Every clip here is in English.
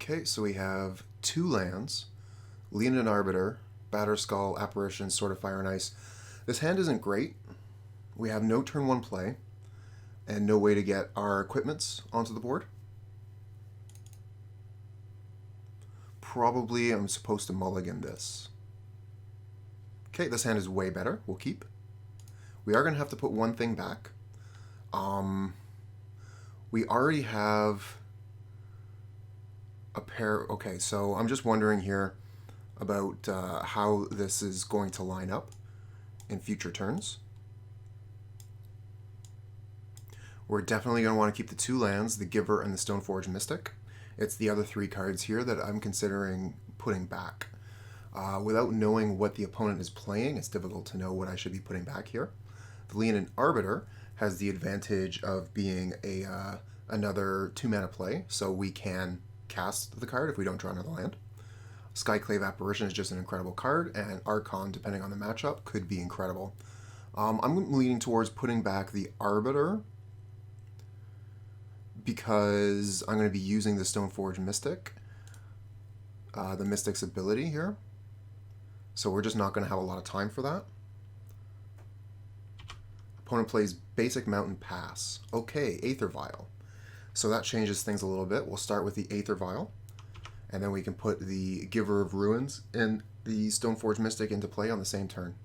Okay, so we have 2 lands, Leonin Arbiter, Batterskull, Apparition, Sword of Fire and Ice. This hand isn't great. We have no turn 1 play, and no way to get our equipments onto the board. Probably I'm supposed to mulligan this. Okay, this hand is way better. We'll keep. We are going to have to put one thing back. We already have a pair. Okay, so I'm just wondering here about how this is going to line up in future turns. We're definitely going to want to keep the 2 lands, the Giver and the Stoneforge Mystic. It's the other 3 cards here that I'm considering putting back. Without knowing what the opponent is playing, it's difficult to know what I should be putting back here. The Leonin Arbiter has the advantage of being another 2-mana play, so we can cast the card if we don't draw another land. Skyclave Apparition is just an incredible card, and Archon, depending on the matchup, could be incredible. I'm leaning towards putting back the Arbiter because I'm going to be using the Stoneforge Mystic, the Mystic's ability here. So we're just not going to have a lot of time for that. Opponent plays basic Mountain Pass. Okay, Aether Vial. So that changes things a little bit. We'll start with the Aether Vial, and then we can put the Giver of Ruins and the Stoneforge Mystic into play on the same turn.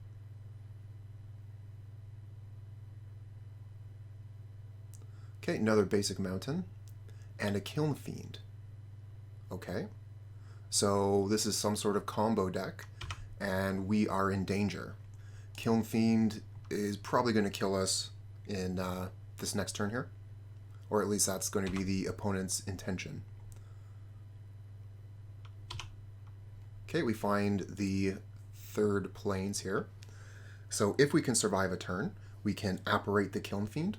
Okay, another basic Mountain, and a Kiln Fiend. Okay, so this is some sort of combo deck, and we are in danger. Kiln Fiend is probably going to kill us in this next turn here, or at least that's going to be the opponent's intention. Okay, we find the 3rd plains here. So if we can survive a turn, we can apparate the Kiln Fiend,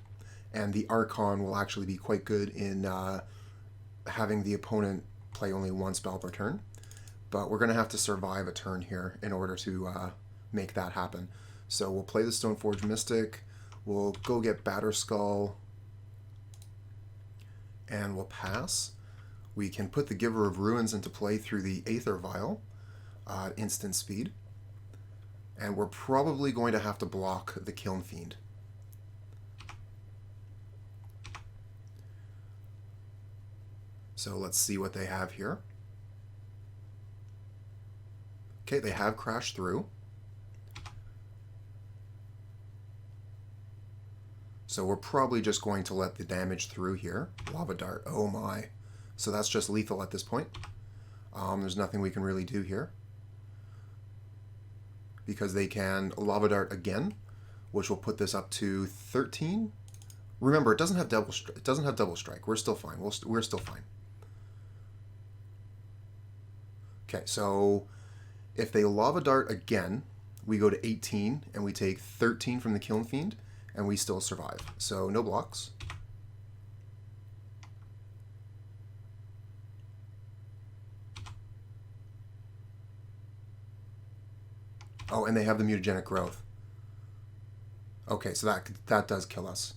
and the Archon will actually be quite good in having the opponent play only 1 spell per turn. But we're going to have to survive a turn here in order to make that happen. So we'll play the Stoneforge Mystic, we'll go get Batterskull, and we'll pass. We can put the Giver of Ruins into play through the Aether Vial, instant speed. And we're probably going to have to block the Kiln Fiend. So let's see what they have here. Okay, they have crashed through. So we're probably just going to let the damage through here. Lava Dart, oh my. So that's just lethal at this point. There's nothing we can really do here, because they can Lava Dart again, which will put this up to 13. Remember, it doesn't have double strike. We're still fine. We're still fine. Okay, so if they Lava Dart again, we go to 18, and we take 13 from the Kiln Fiend, and we still survive. So no blocks. Oh, and they have the mutagenic growth. Okay, so that does kill us.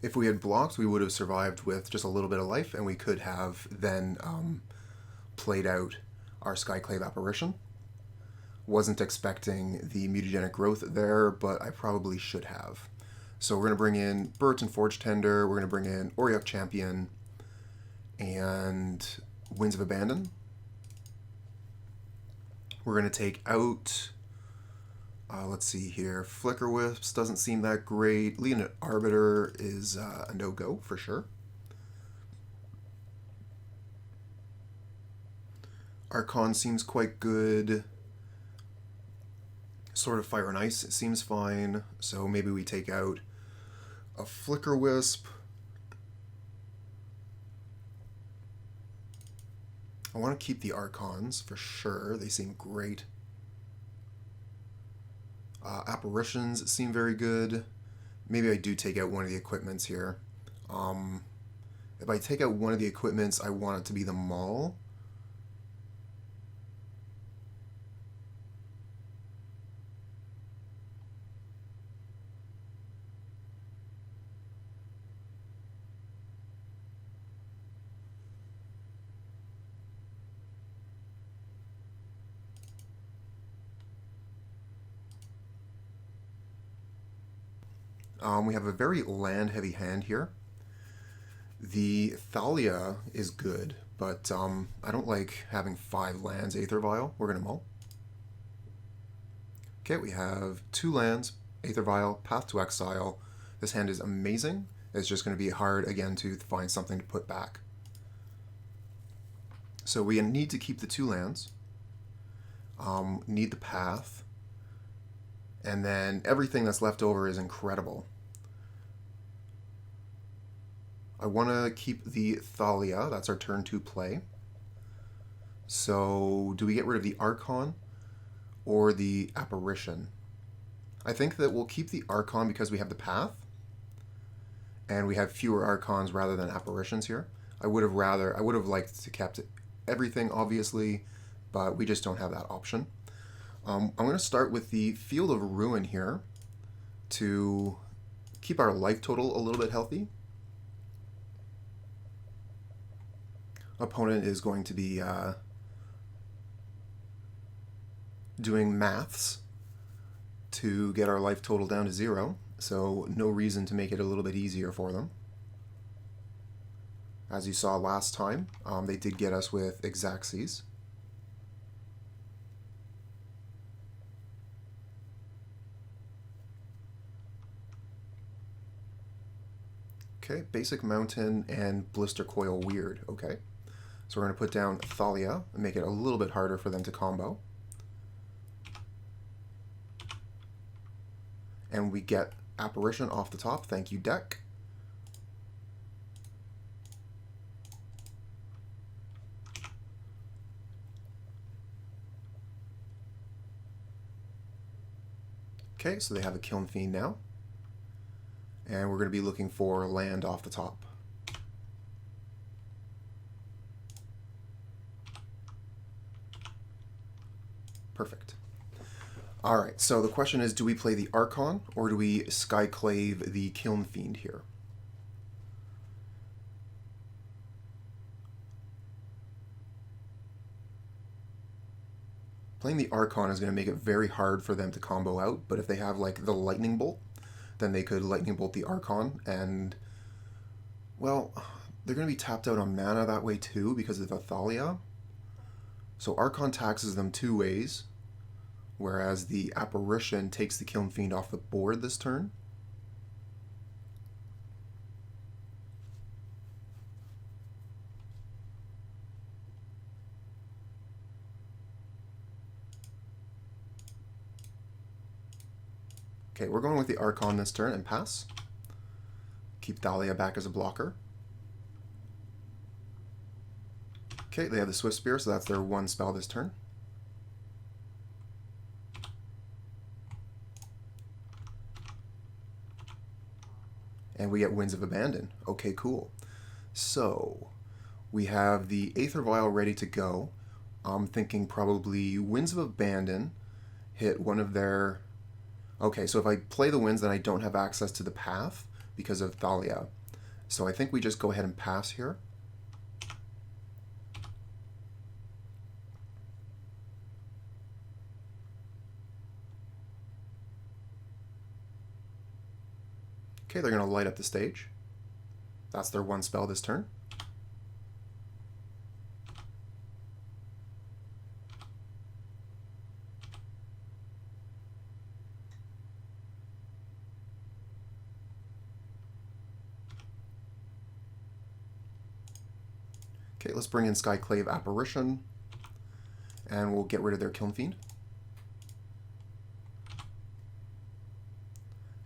If we had blocked, we would have survived with just a little bit of life, and we could have then played out our Skyclave Apparition. Wasn't expecting the mutagenic growth there, but I probably should have. So we're going to bring in Burrenton Forge-Tender, we're going to bring in Auriok Champion, and Winds of Abandon. We're going to take out, let's see here, Flickerwisp doesn't seem that great. Leonin Arbiter is a no-go for sure. Archon seems quite good. Sword of Fire and Ice seems fine, so maybe we take out a Flickerwisp. I want to keep the Archons for sure. They seem great. Apparitions seem very good. Maybe I do take out one of the equipments here. If I take out one of the equipments, I want it to be the Maul. We have a very land-heavy hand here. The Thalia is good, but I don't like having 5 lands Aether Vial. We're going to mull. Okay, we have 2 lands, Aether Vial, Path to Exile. This hand is amazing. It's just going to be hard, again, to find something to put back. So we need to keep the 2 lands, need the Path, and then everything that's left over is incredible. I want to keep the Thalia. That's our turn 2 play. So do we get rid of the Archon or the Apparition? I think that we'll keep the Archon because we have the Path, and we have fewer Archons rather than Apparitions here. I would have liked to kept everything, obviously, but we just don't have that option. I'm going to start with the Field of Ruin here to keep our life total a little bit healthy. Opponent is going to be doing maths to get our life total down to 0, so no reason to make it a little bit easier for them. As you saw last time, they did get us with Grixis. Okay, Basic Mountain and Blister Coil Weird. Okay, so we're going to put down Thalia and make it a little bit harder for them to combo. And we get Apparition off the top. Thank you, deck. Okay, so they have a Kiln Fiend now. And we're going to be looking for land off the top. Perfect. Alright, so the question is, do we play the Archon or do we Skyclave the Kiln Fiend here? Playing the Archon is going to make it very hard for them to combo out, but if they have like the Lightning Bolt, then they could Lightning Bolt the Archon, and, well, they're going to be tapped out on mana that way too because of the Thalia. So Archon taxes them 2 ways, whereas the Apparition takes the Kiln Fiend off the board this turn. Okay, we're going with the Archon this turn and pass. Keep Thalia back as a blocker. Okay, they have the Swift Spear, so that's their 1 spell this turn. And we get Winds of Abandon. Okay, cool. So, we have the Aether Vial ready to go. I'm thinking probably Winds of Abandon hit one of their... Okay, so if I play the Winds, then I don't have access to the Path because of Thalia. So I think we just go ahead and pass here. Okay, they're going to light up the stage. That's their 1 spell this turn. Okay, let's bring in Skyclave Apparition, and we'll get rid of their Kiln Fiend.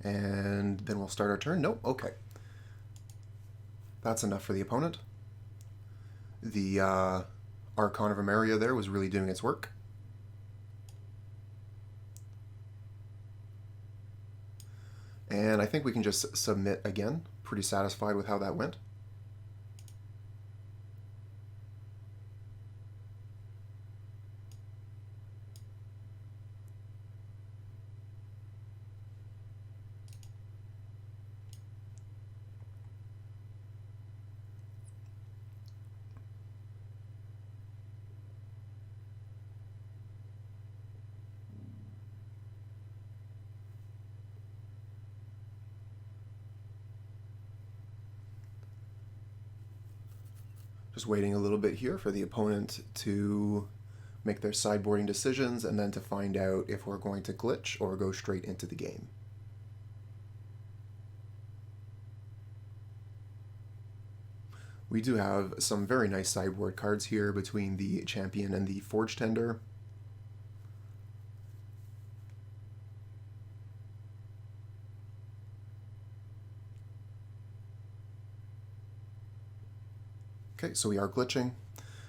And then we'll start our turn. Nope, okay. That's enough for the opponent. The Archon of Emeria there was really doing its work. And I think we can just submit again. Pretty satisfied with how that went. Just waiting a little bit here for the opponent to make their sideboarding decisions and then to find out if we're going to glitch or go straight into the game. We do have some very nice sideboard cards here between the Champion and the Forge-Tender. Okay, so we are glitching.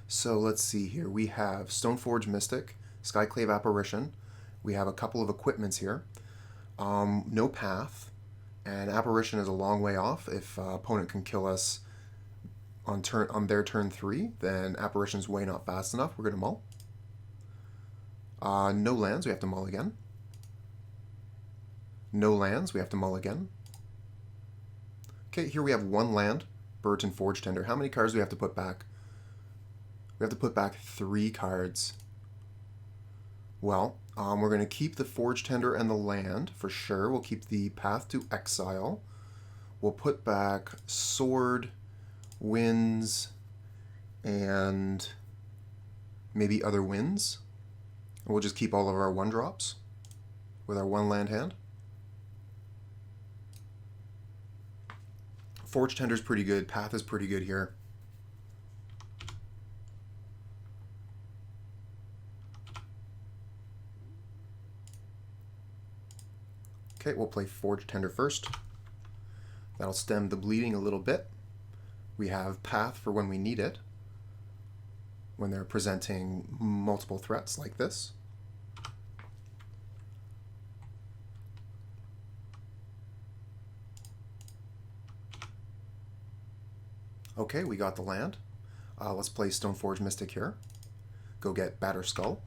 So let's see here. We have Stoneforge Mystic, Skyclave Apparition. We have a couple of equipments here. No path, and Apparition is a long way off. If opponent can kill us on their turn 3, then Apparition's way not fast enough. We're going to mull. No lands, we have to mull again. No lands, we have to mull again. Okay, here we have 1 land, Burrenton Forge-Tender. How many cards do we have to put back? We have to put back 3 cards. Well, we're going to keep the Forge-Tender and the land, for sure. We'll keep the Path to Exile. We'll put back Sword, Winds, and maybe other Winds. And we'll just keep all of our 1-drops with our 1-land hand. Forge-Tender's pretty good. Path is pretty good here. Okay, we'll play Forge-Tender first. That'll stem the bleeding a little bit. We have Path for when we need it, when they're presenting multiple threats like this. Okay, we got the land. Let's play Stoneforge Mystic here. Go get Batterskull.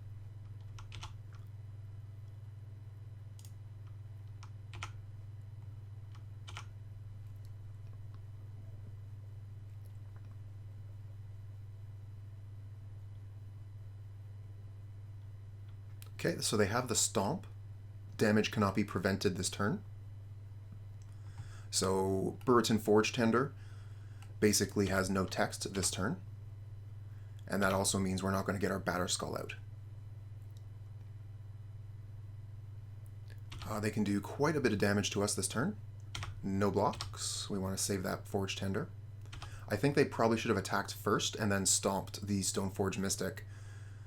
Okay, so they have the Stomp. Damage cannot be prevented this turn. So Burrenton Forge-Tender basically has no text this turn. And that also means we're not going to get our Batterskull out. They can do quite a bit of damage to us this turn. No blocks. We want to save that Forge-Tender. I think they probably should have attacked first and then stomped the Stoneforge Mystic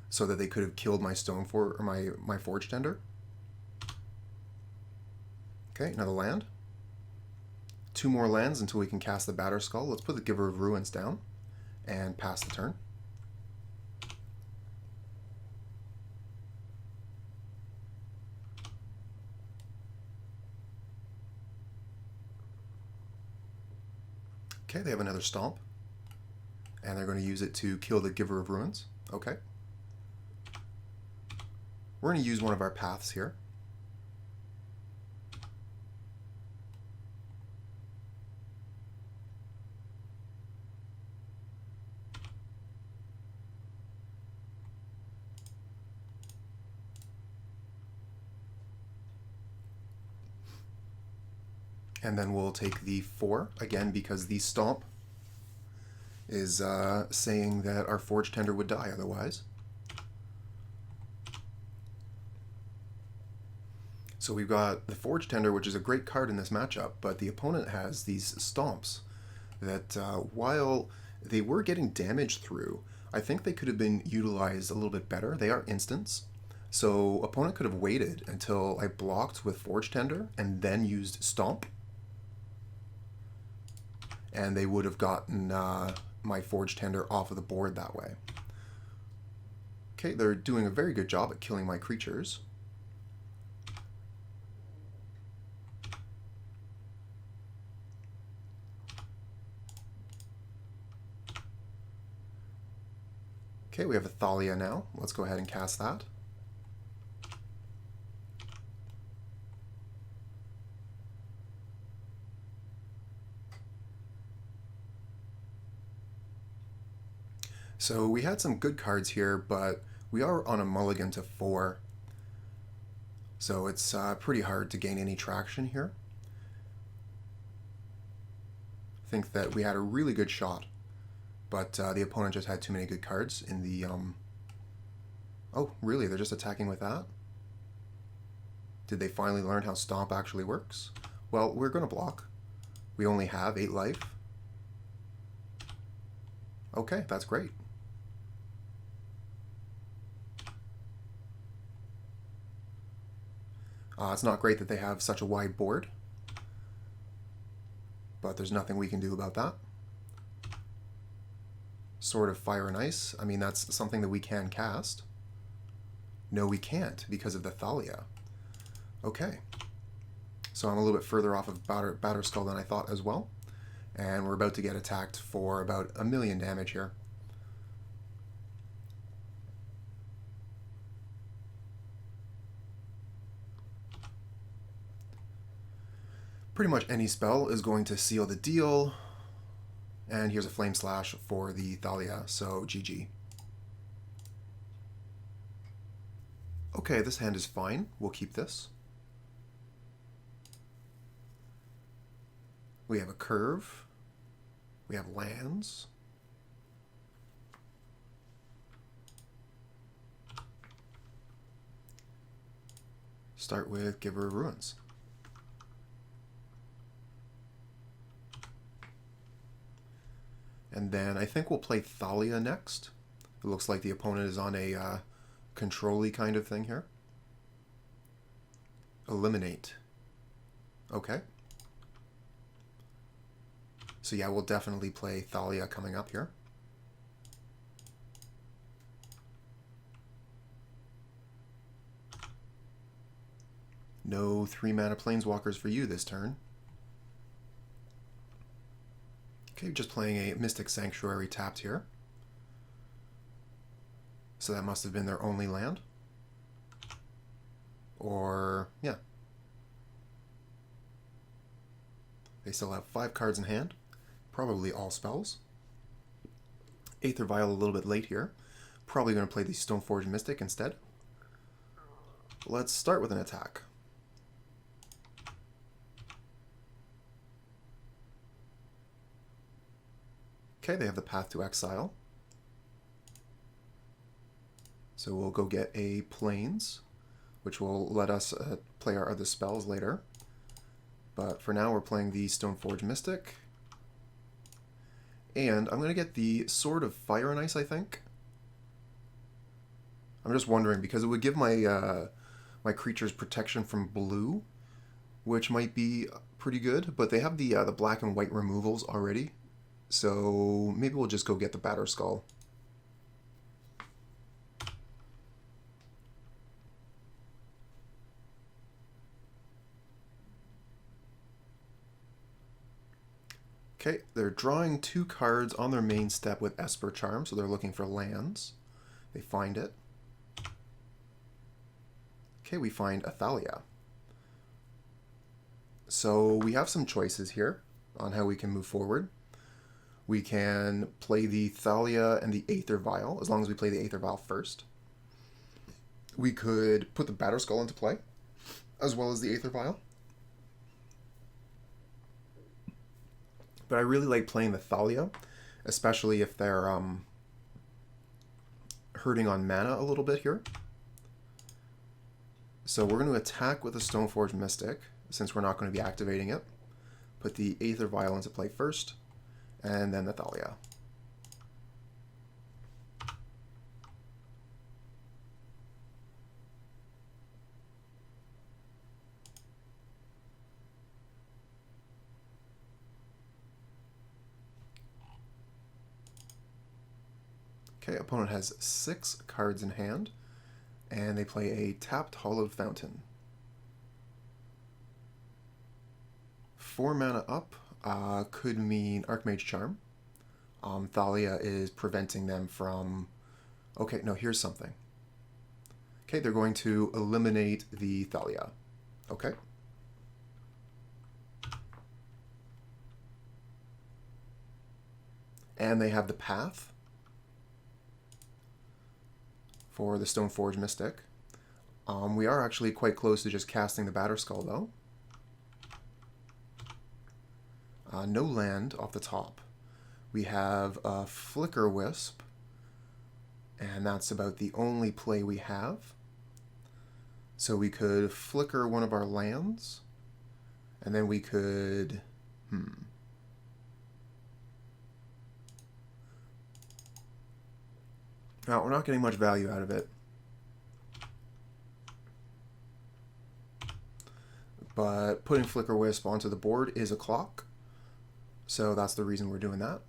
so that they could have killed my my Forge-Tender. Okay, another land. 2 more lands until we can cast the Batterskull. Let's put the Giver of Ruins down and pass the turn. Okay, they have another Stomp, and they're going to use it to kill the Giver of Ruins. Okay. We're going to use one of our paths here. And then we'll take the 4, again, because the Stomp is saying that our Forge-Tender would die otherwise. So we've got the Forge-Tender, which is a great card in this matchup, but the opponent has these Stomps that, while they were getting damage through, I think they could have been utilized a little bit better. They are instants. So opponent could have waited until I blocked with Forge-Tender and then used Stomp. And they would have gotten my Forge-Tender off of the board that way. Okay, they're doing a very good job at killing my creatures. Okay, we have a Thalia now. Let's go ahead and cast that. So we had some good cards here, but we are on a mulligan to 4. So it's pretty hard to gain any traction here. I think that we had a really good shot But the opponent just had too many good cards in the... Oh, really? They're just attacking with that? Did they finally learn how Stomp actually works? Well, we're going to block. We only have 8 life. Okay, that's great. It's not great that they have such a wide board, but there's nothing we can do about that. Sword of Fire and Ice, I mean, that's something that we can cast. No, we can't because of the Thalia. Okay. So I'm a little bit further off of Batterskull than I thought as well. And we're about to get attacked for about 1,000,000 damage here. Pretty much any spell is going to seal the deal. And here's a Flame Slash for the Thalia, so GG. Okay, this hand is fine. We'll keep this. We have a curve. We have lands. Start with Giver of Ruins. And then I think we'll play Thalia next. It looks like the opponent is on a control-y kind of thing here. Eliminate. Okay. So yeah, we'll definitely play Thalia coming up here. No 3-mana Planeswalkers for you this turn. Okay, just playing a Mystic Sanctuary tapped here. So that must have been their only land. Or, yeah. They still have 5 cards in hand. Probably all spells. Aether Vial a little bit late here. Probably going to play the Stoneforge Mystic instead. Let's start with an attack. Okay, they have the Path to Exile. So we'll go get a Plains, which will let us play our other spells later. But for now, we're playing the Stoneforge Mystic. And I'm going to get the Sword of Fire and Ice, I think. I'm just wondering, because it would give my my creatures protection from blue, which might be pretty good. But they have the black and white removals already. So maybe we'll just go get the Batterskull. Okay, they're drawing 2 cards on their main step with Esper Charm, so they're looking for lands. They find it. Okay, we find a Thalia. So we have some choices here on how we can move forward. We can play the Thalia and the Aether Vial, as long as we play the Aether Vial first. We could put the Batterskull into play, as well as the Aether Vial. But I really like playing the Thalia, especially if they're hurting on mana a little bit here. So we're going to attack with the Stoneforge Mystic, since we're not going to be activating it. Put the Aether Vial into play first, and then the Thalia. Okay, opponent has 6 cards in hand, and they play a tapped Hollowed Fountain. 4 mana up could mean Archmage Charm. Thalia is preventing them from... Okay, no, here's something. Okay, they're going to eliminate the Thalia. Okay. And they have the Path for the Stoneforge Mystic. We are actually quite close to just casting the Batterskull, though. No land off the top. We have a Flickerwisp, and that's about the only play we have. So we could flicker one of our lands, and then we could... No, we're not getting much value out of it. But putting Flickerwisp onto the board is a clock, so that's the reason we're doing that.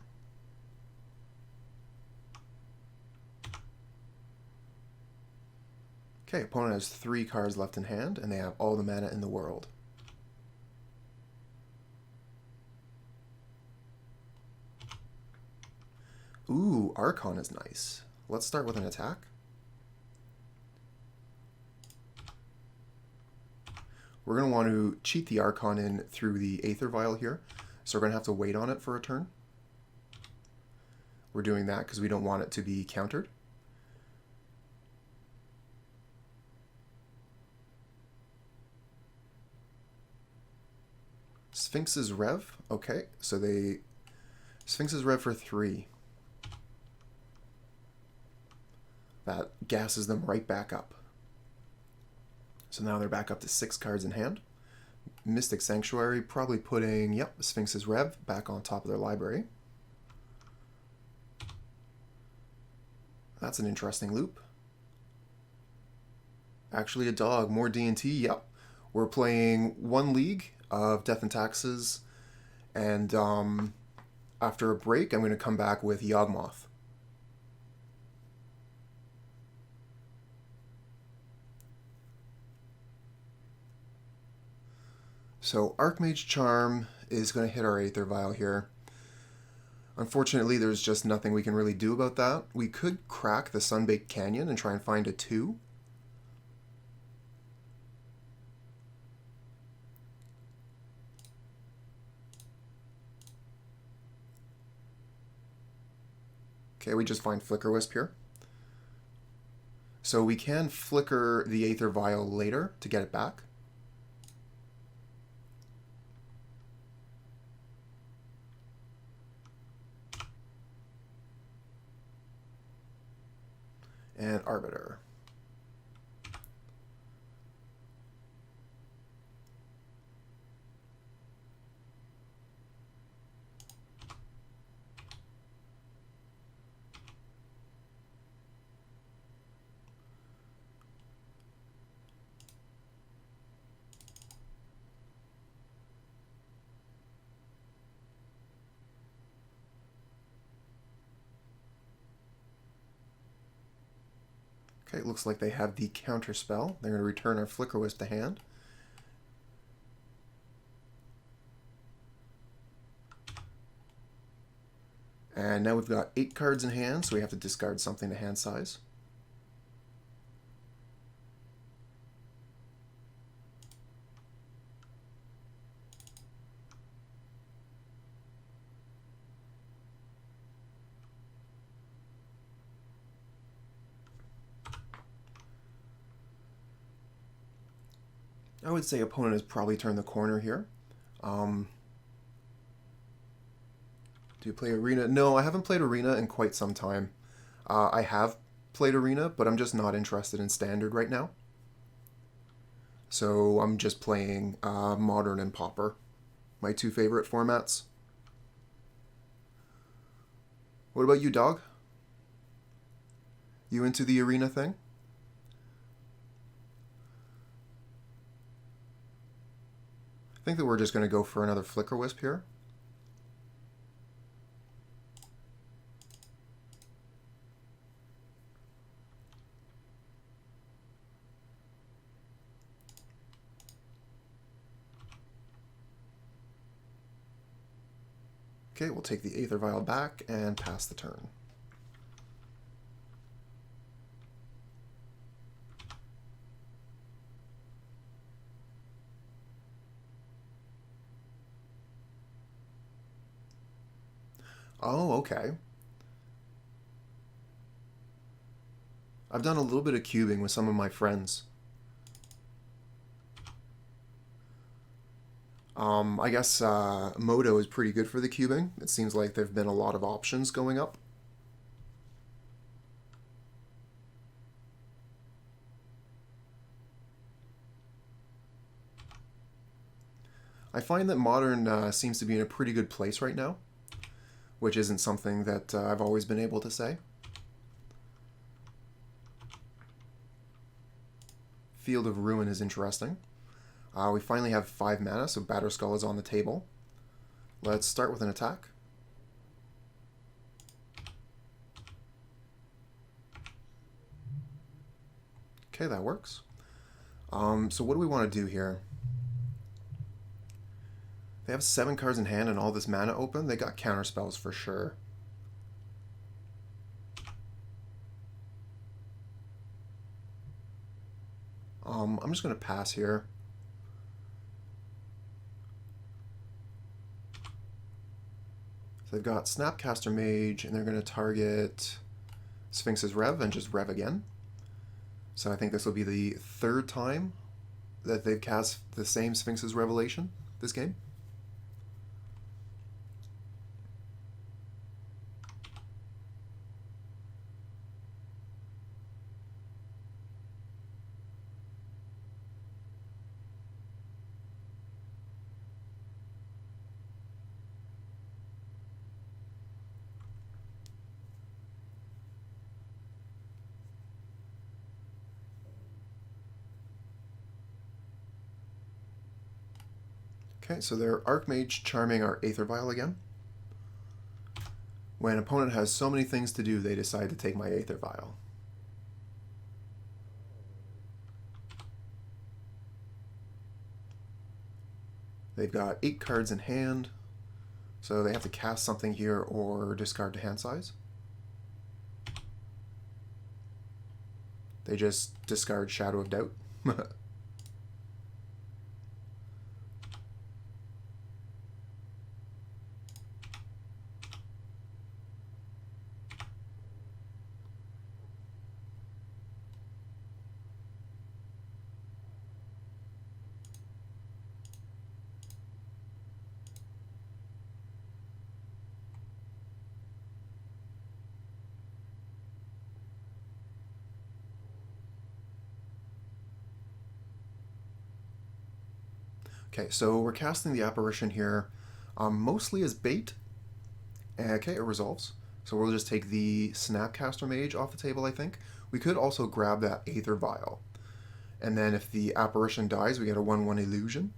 Okay, opponent has 3 cards left in hand, and they have all the mana in the world. Ooh, Archon is nice. Let's start with an attack. We're going to want to cheat the Archon in through the Aether Vial here, so we're going to have to wait on it for a turn. We're doing that because we don't want it to be countered. Sphinx's Rev. Okay, so they... Sphinx's Rev for 3. That gasses them right back up. So now they're back up to 6 cards in hand. Mystic Sanctuary, probably putting, yep, Sphinx's Rev back on top of their library. That's an interesting loop. Actually a dog, more D&T, yep. We're playing 1 league of Death and Taxes, and after a break I'm going to come back with Yawgmoth. So Archmage Charm is going to hit our Aether Vial here. Unfortunately, there's just nothing we can really do about that. We could crack the Sunbaked Canyon and try and find a 2. Okay, we just find Flickerwisp here. So we can flicker the Aether Vial later to get it back. And Arbiter. Okay, it looks like they have the counter spell. They're going to return our Flickerwisp to hand. And now we've got 8 cards in hand, so we have to discard something to hand size. I would say opponent has probably turned the corner here. Do you play Arena? No, I haven't played Arena in quite some time. I have played Arena, but I'm just not interested in Standard right now. So I'm just playing Modern and Pauper, my 2 favorite formats. What about you, dog? You into the Arena thing? I think that we're just going to go for another Flickerwisp here. Okay, we'll take the Aether Vial back and pass the turn. Oh, okay. I've done a little bit of cubing with some of my friends. I guess Moto is pretty good for the cubing. It seems like there have been a lot of options going up. I find that Modern seems to be in a pretty good place right now, which isn't something that I've always been able to say. Field of Ruin is interesting. We finally have 5 mana, so Batterskull is on the table. Let's start with an attack. Okay, that works. So what do we want to do here? They have 7 cards in hand and all this mana open. They got counterspells for sure. I'm just going to pass here. So they've got Snapcaster Mage, and they're going to target Sphinx's Rev and just Rev again. So I think this will be the 3rd time that they've cast the same Sphinx's Revelation this game. Okay, so they're Archmage charming our Aether Vial again. When an opponent has so many things to do, they decide to take my Aether Vial. They've got 8 cards in hand, so they have to cast something here or discard to hand size. They just discard Shadow of Doubt. Okay, so we're casting the Apparition here mostly as bait. Okay, it resolves. So we'll just take the Snapcaster Mage off the table, I think. We could also grab that Aether Vial. And then if the Apparition dies, we get a 1/1 Illusion.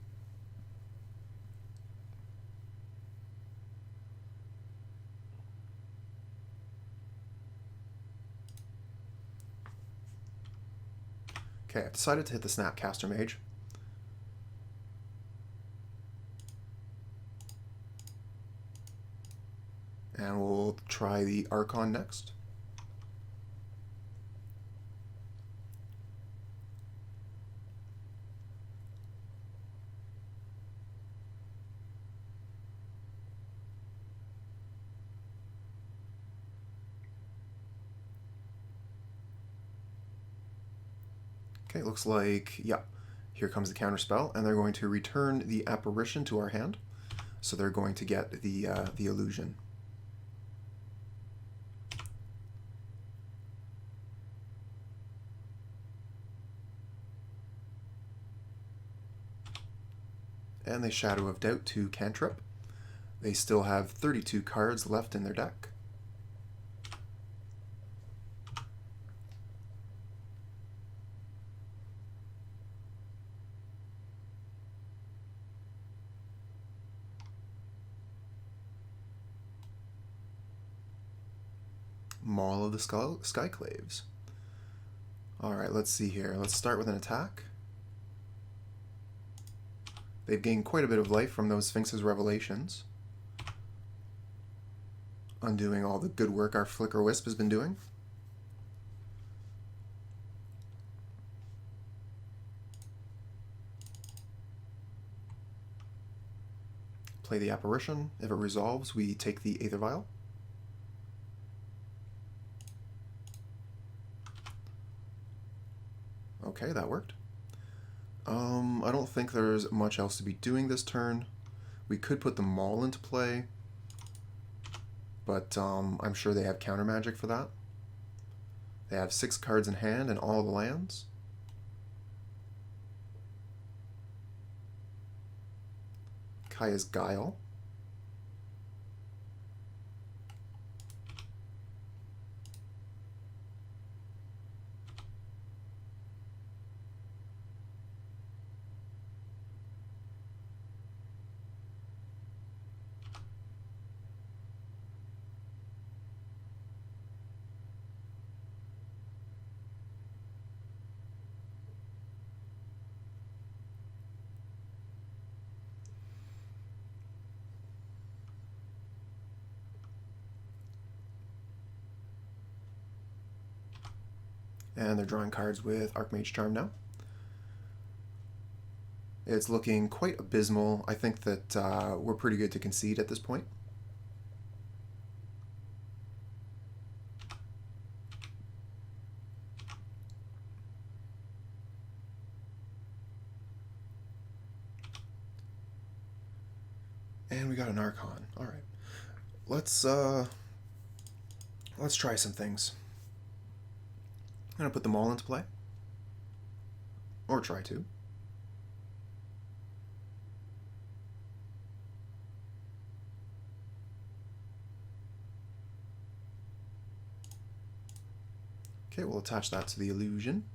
Okay, I've decided to hit the Snapcaster Mage. And we'll try the Archon next. Okay, it looks like, yeah, here comes the counterspell, and they're going to return the Apparition to our hand. So they're going to get the illusion. And they Shadow of Doubt to cantrip. They still have 32 cards left in their deck. Maul of the Skyclaves. Alright, let's see here. Let's start with an attack. They've gained quite a bit of life from those Sphinx's Revelations, undoing all the good work our Flickerwisp has been doing. Play the Apparition. If it resolves, we take the Aether Vial. Okay, that worked. I don't think there's much else to be doing this turn. We could put the Maul into play, but I'm sure they have counter magic for that. They have 6 cards in hand and all the lands. Kaya's Guile. And they're drawing cards with Archmage Charm now. It's looking quite abysmal. I think that we're pretty good to concede at this point. And we got an Archon. All right, let's try some things. I'm gonna put them all into play, or try to. Okay, we'll attach that to the illusion.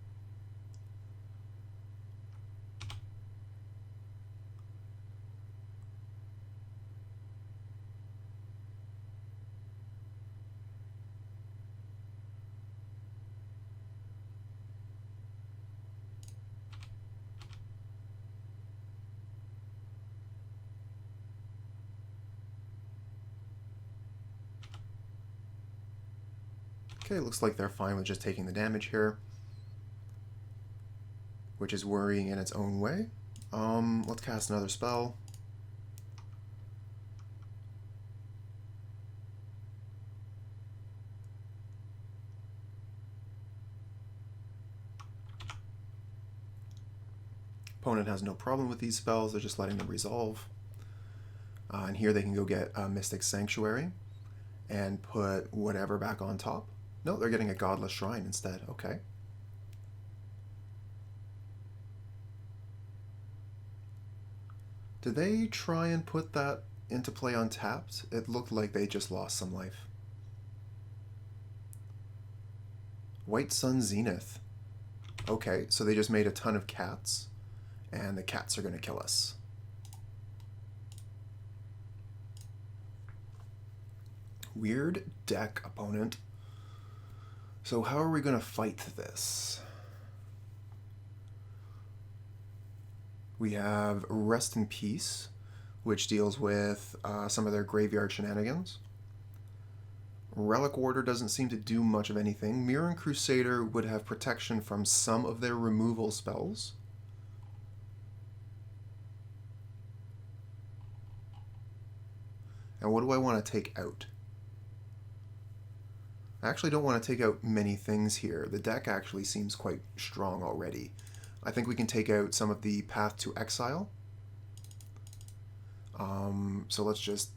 Okay, looks like they're fine with just taking the damage here, which is worrying in its own way. Let's cast another spell. Opponent has no problem with these spells, they're just letting them resolve. And here they can go get a Mystic Sanctuary and put whatever back on top. No, they're getting a Godless Shrine instead. Okay. Did they try and put that into play untapped? It looked like they just lost some life. White Sun Zenith. Okay, so they just made a ton of cats, and the cats are going to kill us. Weird deck, opponent. So how are we going to fight this? We have Rest in Peace, which deals with some of their graveyard shenanigans. Relic-Warder doesn't seem to do much of anything. Mirran Crusader would have protection from some of their removal spells. And what do I want to take out? I actually don't want to take out many things here. The deck actually seems quite strong already. I think we can take out some of the Path to Exile. So let's just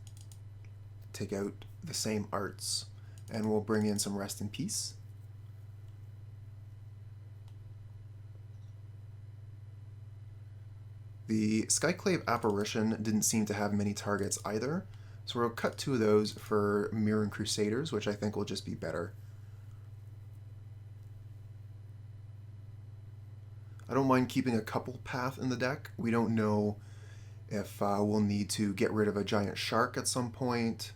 take out the same arts, and we'll bring in some Rest in Peace. The Skyclave Apparition didn't seem to have many targets either, so we'll cut 2 of those for Mirran Crusaders, which I think will just be better. I don't mind keeping a couple Path in the deck. We don't know if we'll need to get rid of a giant shark at some point.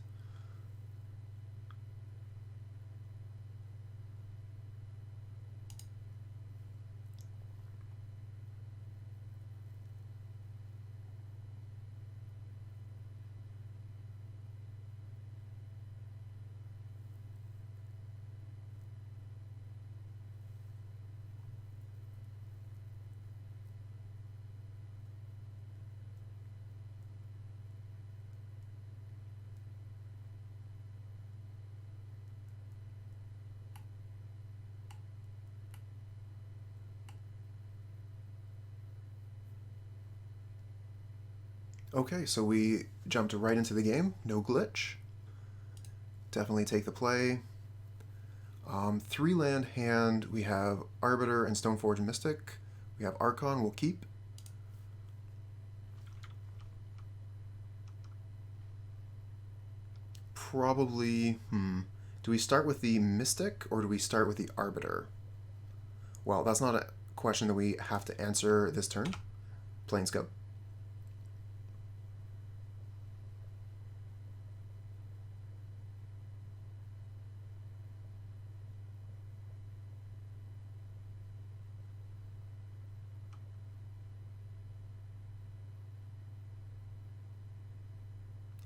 Okay, so we jumped right into the game. No glitch. Definitely take the play. 3-land hand, we have Arbiter and Stoneforge Mystic. We have Archon, we'll keep. Probably, do we start with the Mystic or do we start with the Arbiter? Well, that's not a question that we have to answer this turn. Planescape.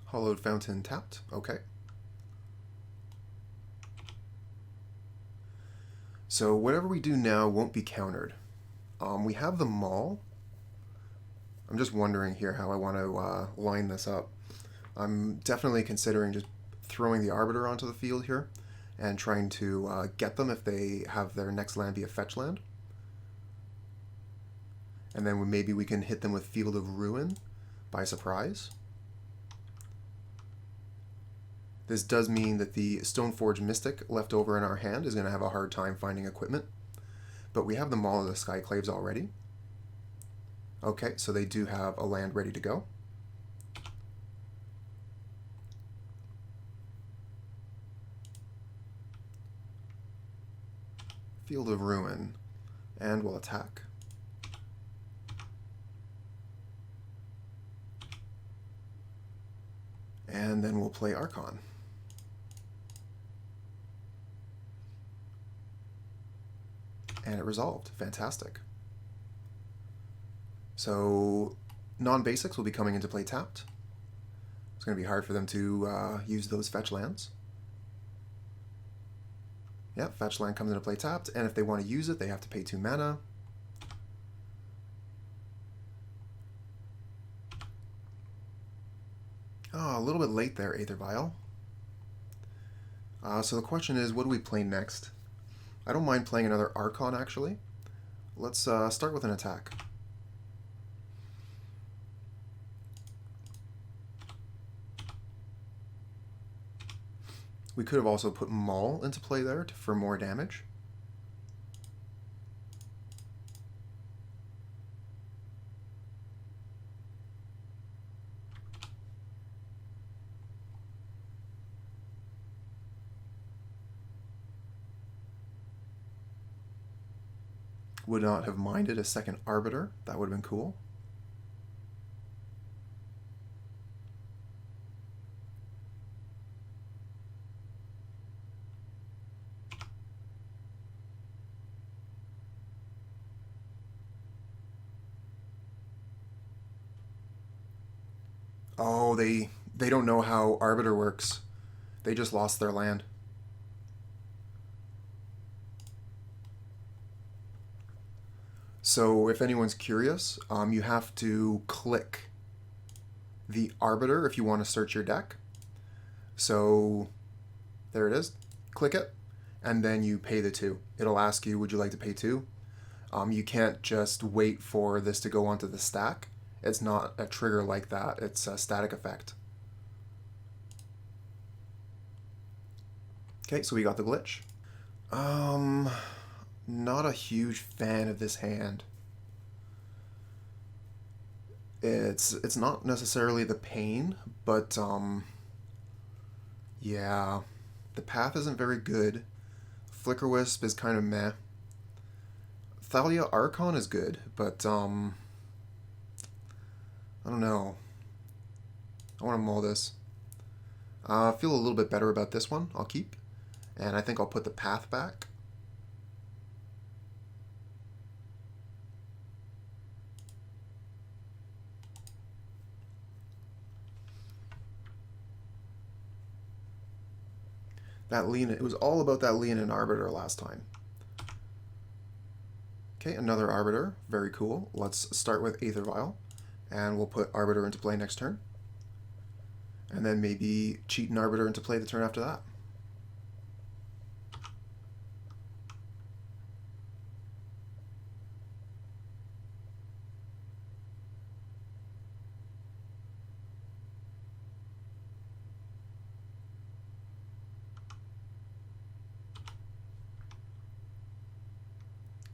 Hollowed Fountain tapped. Okay. So whatever we do now won't be countered. We have the Maul. I'm just wondering here how I want to line this up. I'm definitely considering just throwing the Arbiter onto the field here and trying to get them if they have their next land be a fetch land. And then maybe we can hit them with Field of Ruin by surprise. This does mean that the Stoneforge Mystic left over in our hand is going to have a hard time finding equipment. But we have the Maul of the Skyclaves already. Okay, so they do have a land ready to go. Field of Ruin. And we'll attack. And then we'll play Archon. And it resolved. Fantastic. So non-basics will be coming into play tapped. It's going to be hard for them to use those fetch lands. Yeah, fetch land comes into play tapped, and if they want to use it, they have to pay 2 mana. Oh, a little bit late there, Aether Vial. So the question is, what do we play next? I don't mind playing another Archon, actually. Let's start with an attack. We could have also put Maul into play there for more damage. Would not have minded a second Arbiter. That would have been cool. Oh, they don't know how Arbiter works. They just lost their land. So if anyone's curious, you have to click the Arbiter if you want to search your deck. So there it is. Click it, and then you pay the 2. It'll ask you, would you like to pay 2? You can't just wait for this to go onto the stack. It's not a trigger like that. It's a static effect. Okay, so we got the glitch. Not a huge fan of this hand. It's not necessarily the pain, but yeah, the path isn't very good. Flickerwisp is kind of meh. Thalia Archon is good, but I don't know. I want to mull this. I feel a little bit better about this one. I'll keep, and I think I'll put the path back. That Leonin, it was all about that Leonin Arbiter last time. Okay, another Arbiter, very cool. Let's start with Aether Vial, and we'll put Arbiter into play next turn. And then maybe cheat an Arbiter into play the turn after that.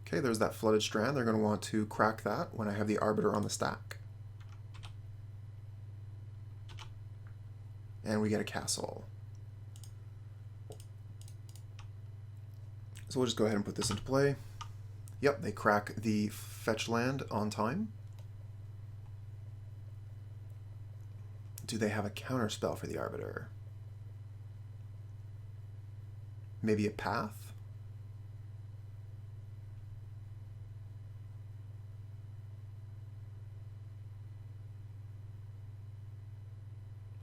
Okay, there's that Flooded Strand. They're going to want to crack that when I have the Arbiter on the stack. And we get a castle. So we'll just go ahead and put this into play. Yep, they crack the fetch land on time. Do they have a counter spell for the Arbiter? Maybe a path?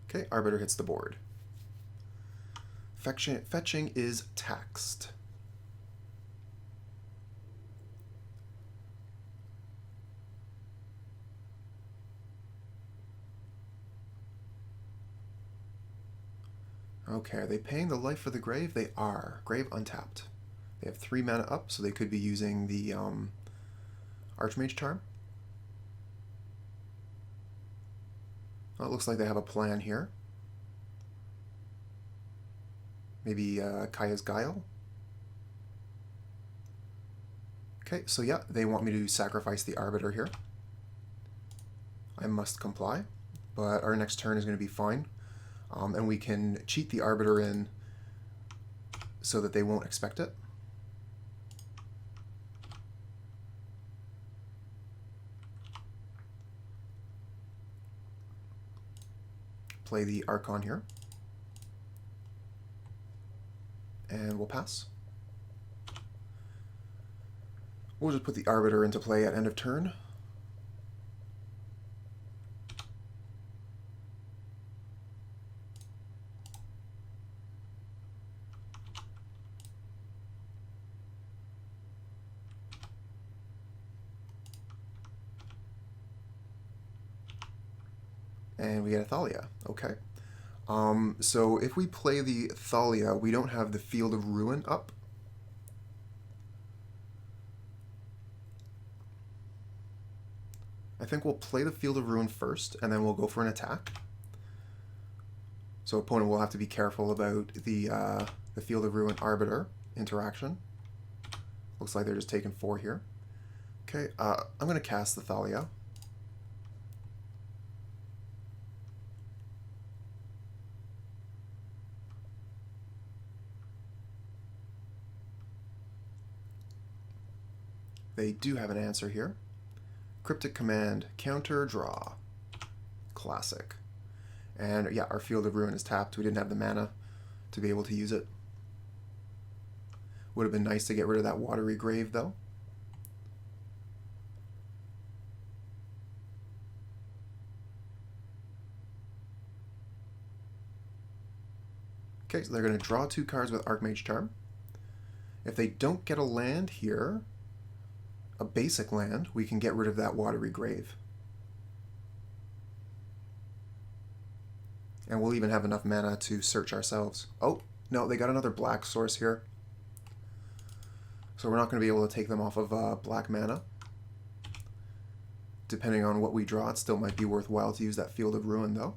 Okay, Arbiter hits the board. Fetching is taxed. Okay, are they paying the life for the grave? They are. Grave untapped. They have 3 mana up, so they could be using the Archmage Charm. Well, it looks like they have a plan here. Maybe Kaya's Guile? Okay, so yeah, they want me to sacrifice the Arbiter here. I must comply, but our next turn is going to be fine. And we can cheat the Arbiter in so that they won't expect it. Play the Archon here. And we'll pass. We'll just put the Arbiter into play at end of turn. And we get a Thalia. Okay. So if we play the Thalia, we don't have the Field of Ruin up. I think we'll play the Field of Ruin first, and then we'll go for an attack. So opponent will have to be careful about the Field of Ruin Arbiter interaction. Looks like they're just taking 4 here. Okay, I'm going to cast the Thalia. They do have an answer here. Cryptic Command, counter, draw. Classic. And yeah, our Field of Ruin is tapped. We didn't have the mana to be able to use it. Would have been nice to get rid of that Watery Grave, though. Okay, so they're going to draw 2 cards with Archmage Charm. If they don't get a land here, a basic land, we can get rid of that Watery Grave. And we'll even have enough mana to search ourselves. Oh, no, they got another black source here. So we're not going to be able to take them off of black mana. Depending on what we draw, it still might be worthwhile to use that Field of Ruin, though.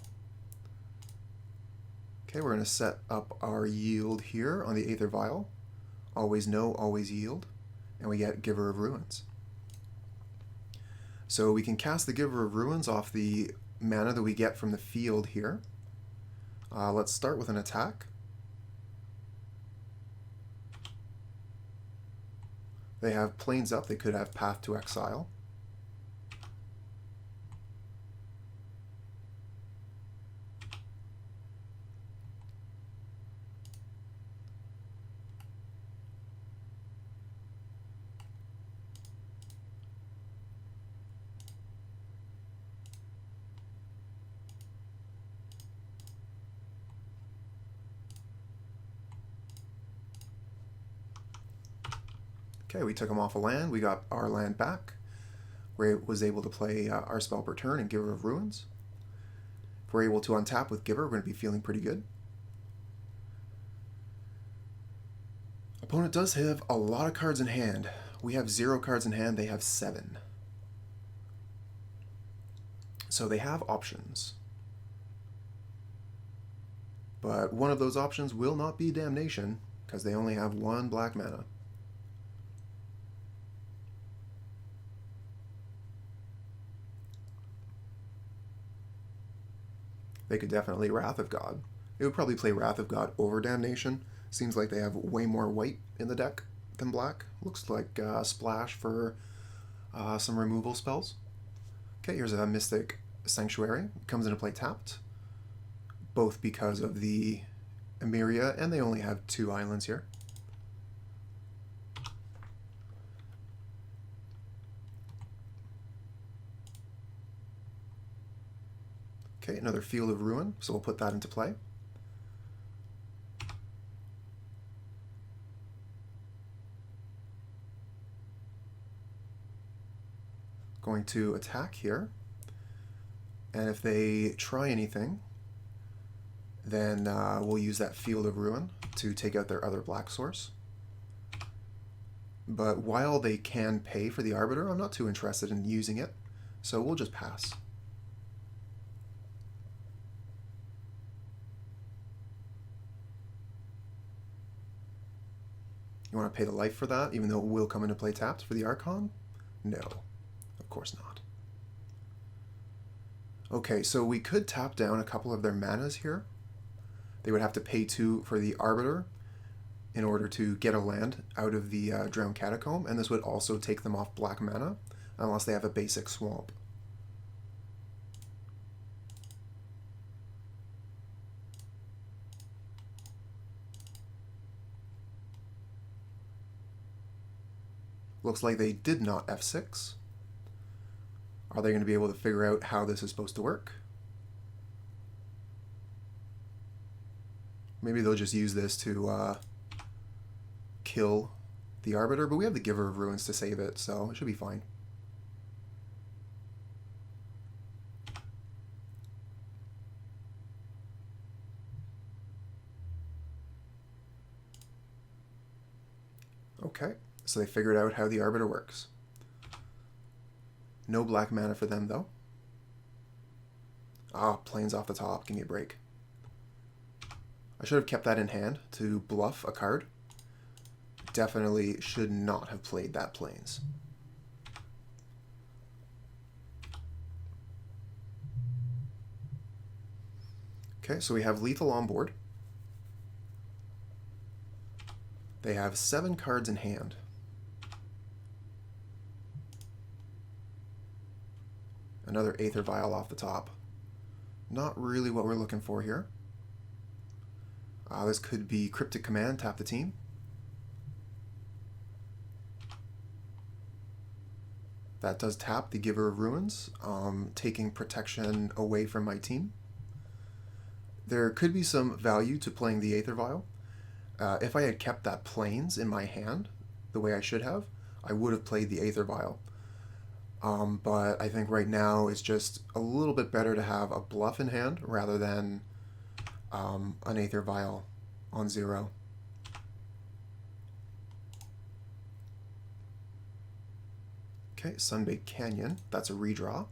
Okay, we're going to set up our yield here on the Aether Vial. Always know, always yield. And we get Giver of Ruins. So we can cast the Giver of Ruins off the mana that we get from the field here. Let's start with an attack. They have Plains up, they could have Path to Exile. Okay, we took them off a land, we got our land back. We was able to play our spell per turn and Giver of Ruins. If we're able to untap with Giver, we're going to be feeling pretty good. Opponent does have a lot of cards in hand. We have 0 cards in hand, they have 7. So they have options. But one of those options will not be Damnation, because they only have 1 black mana. They could definitely Wrath of God. It would probably play Wrath of God over Damnation. Seems like they have way more white in the deck than black. Looks like Splash for some removal spells. Okay, here's a Mystic Sanctuary. Comes into play tapped, both because of the Emeria, and they only have 2 islands here. Okay, another Field of Ruin, so we'll put that into play. Going to attack here, and if they try anything, then we'll use that Field of Ruin to take out their other black source. But while they can pay for the Arbiter, I'm not too interested in using it, so we'll just pass. You want to pay the life for that, even though it will come into play tapped for the Archon? No, of course not. Okay, so we could tap down a couple of their manas here. They would have to pay 2 for the Arbiter in order to get a land out of the Drowned Catacomb, and this would also take them off black mana, unless they have a basic swamp. Looks like they did not F6. Are they going to be able to figure out how this is supposed to work? Maybe they'll just use this to kill the Arbiter, but we have the Giver of Ruins to save it, so it should be fine. Okay, so they figured out how the Arbiter works. No black mana for them, though. Ah, Plains off the top. Give me a break. I should have kept that in hand to bluff a card. Definitely should not have played that Plains. Okay, so we have lethal on board. They have 7 cards in hand. Another Aether Vial off the top. Not really what we're looking for here. This could be Cryptic Command, tap the team. That does tap the Giver of Ruins, taking protection away from my team. There could be some value to playing the Aether Vial. If I had kept that Plains in my hand, the way I should have, I would have played the Aether Vial. But I think right now it's just a little bit better to have a bluff in hand rather than an Aether Vial on 0. Okay, Sunbaked Canyon, that's a redraw.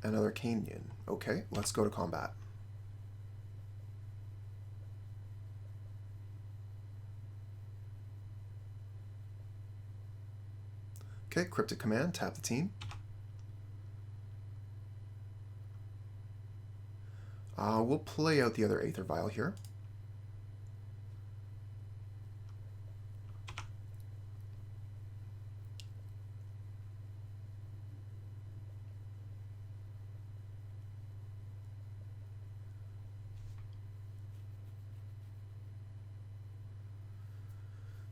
Another Canyon. Okay, let's go to combat. Okay, Cryptic Command, tap the team. We'll play out the other Aether Vial here.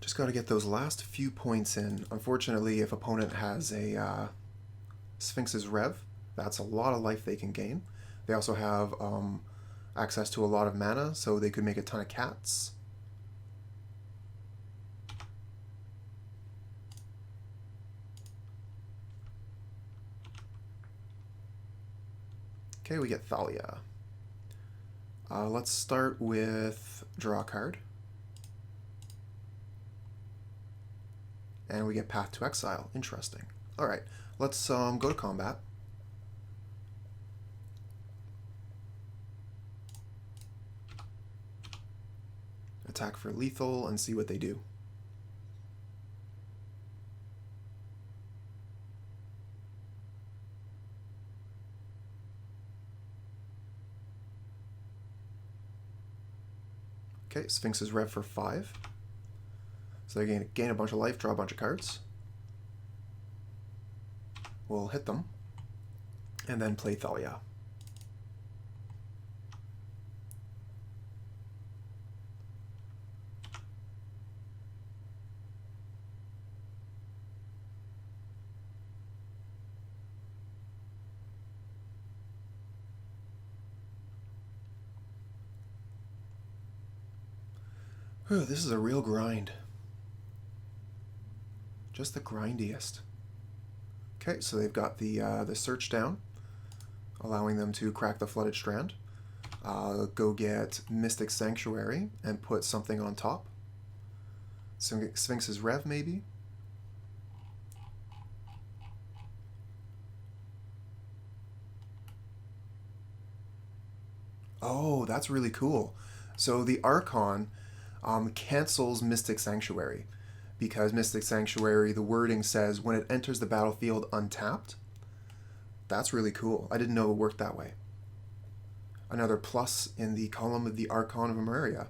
Just got to get those last few points in. Unfortunately, if opponent has a Sphinx's Rev, that's a lot of life they can gain. They also have access to a lot of mana, so they could make a ton of cats. Okay, we get Thalia. Let's start with draw a card. And we get Path to Exile. Interesting. Alright, let's go to combat. Attack for lethal and see what they do. Okay, Sphinx is rev for 5. So they're going to gain a bunch of life, draw a bunch of cards. We'll hit them. And then play Thalia. Whew, this is a real grind. Just the grindiest. Okay, so they've got the search down, allowing them to crack the Flooded Strand. Go get Mystic Sanctuary and put something on top. Sphinx's Rev, maybe? Oh, that's really cool. So the Archon cancels Mystic Sanctuary, because Mystic Sanctuary, the wording says, when it enters the battlefield untapped. That's really cool. I didn't know it worked that way. Another plus in the column of the Archon of Emeria.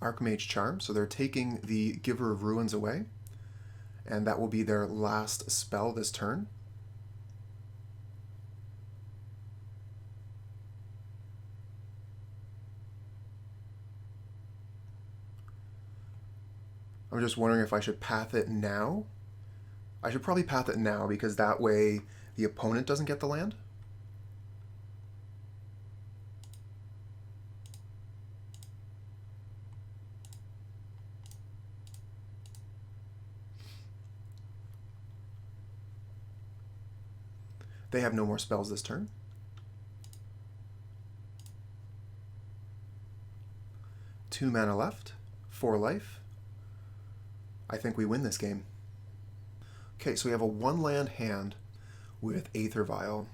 Archmage Charm, so they're taking the Giver of Ruins away, and that will be their last spell this turn. I'm just wondering if I should path it now. I should probably path it now, because that way the opponent doesn't get the land. They have no more spells this turn. Two mana left, 4 life. I think we win this game. Okay, so we have a 1-land hand with Aether Vial.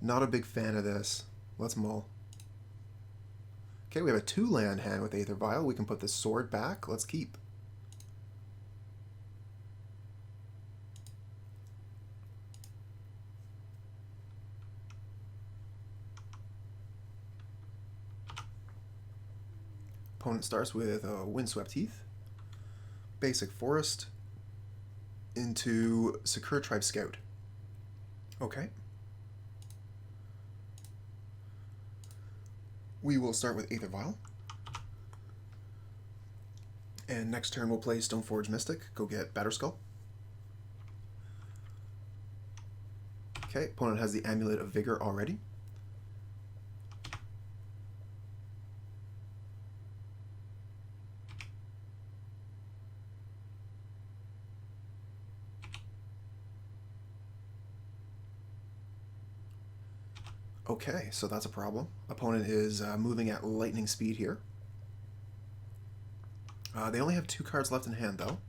Not a big fan of this. Let's mull. Okay, we have a 2-land hand with Aether Vial. We can put the sword back. Let's keep. Opponent starts with Windswept Heath, Basic Forest, into Secure Tribe Scout. Okay. We will start with Aether Vial. And next turn we'll play Stoneforge Mystic, go get Batterskull. Okay, opponent has the Amulet of Vigor already. Okay, so that's a problem. Opponent is moving at lightning speed here. They only have 2 cards left in hand, though.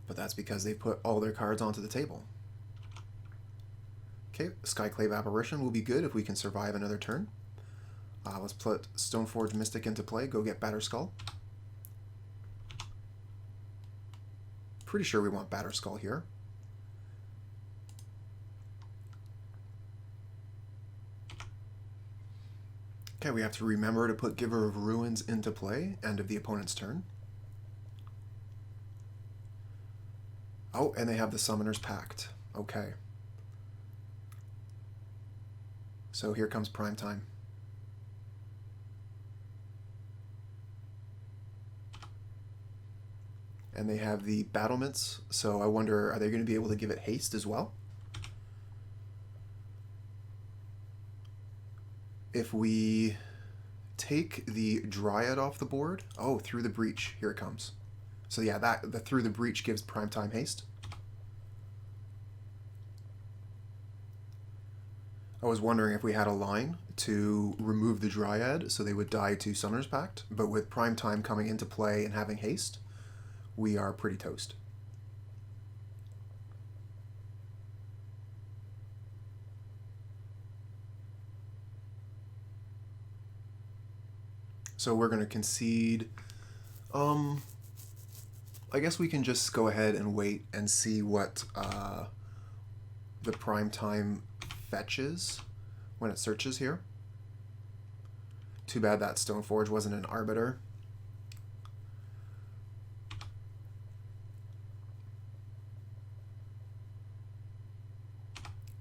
But that's because they put all their cards onto the table. Okay, Skyclave Apparition will be good if we can survive another turn. Let's put Stoneforge Mystic into play, go get Batterskull. Pretty sure we want Batterskull here. Okay, we have to remember to put Giver of Ruins into play, end of the opponent's turn. Oh, and they have the Summoner's Pact. Okay. So here comes prime time. And they have the battlements, so I wonder, are they going to be able to give it haste as well? If we take the Dryad off the board, oh, Through the Breach, here it comes. So yeah, the Through the Breach gives primetime haste. I was wondering if we had a line to remove the Dryad so they would die to Summoner's Pact, but with primetime coming into play and having haste, we are pretty toast. So we're going to concede. I guess we can just go ahead and wait and see what the prime time fetches when it searches here. Too bad that Stoneforge wasn't an Arbiter.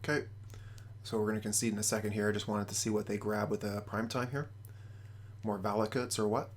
Okay, so we're going to concede in a second here. I just wanted to see what they grab with the prime time here. More Valakuts or what?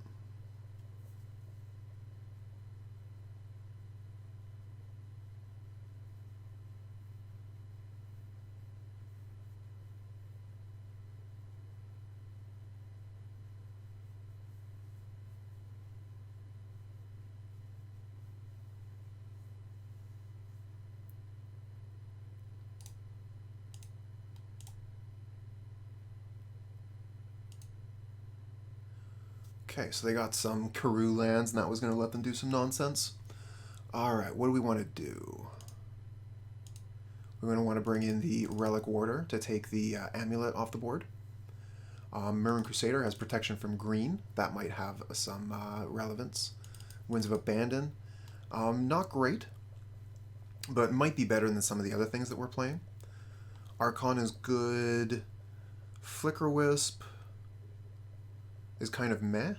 Okay, so they got some Karoo lands, and that was going to let them do some nonsense. Alright, what do we want to do? We're going to want to bring in the Relic-Warder to take the Amulet off the board. Mirran Crusader has protection from green. That might have some relevance. Winds of Abandon. Not great, but might be better than some of the other things that we're playing. Archon is good. Flickerwisp is kind of meh.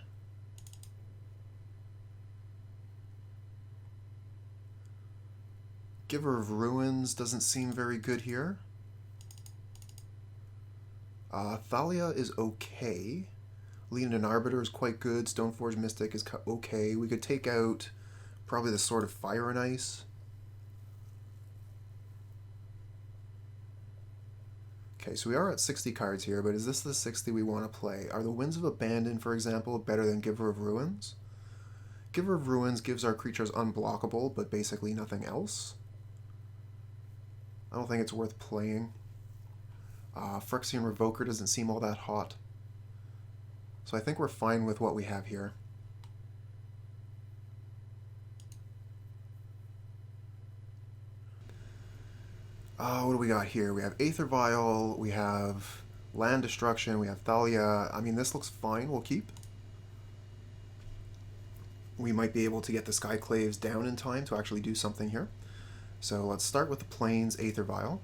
Giver of Ruins doesn't seem very good here. Thalia is okay. Leonin Arbiter is quite good. Stoneforge Mystic is okay. We could take out probably the Sword of Fire and Ice. Okay, so we are at 60 cards here, but is this the 60 we want to play? Are the Winds of Abandon, for example, better than Giver of Ruins? Giver of Ruins gives our creatures unblockable, but basically nothing else. I don't think it's worth playing. Phyrexian Revoker doesn't seem all that hot. So I think we're fine with what we have here. What do we got here? We have Aether Vial, we have Land Destruction, we have Thalia. I mean, this looks fine. We'll keep. We might be able to get the Skyclaves down in time to actually do something here. So let's start with the Plains Aether Vial.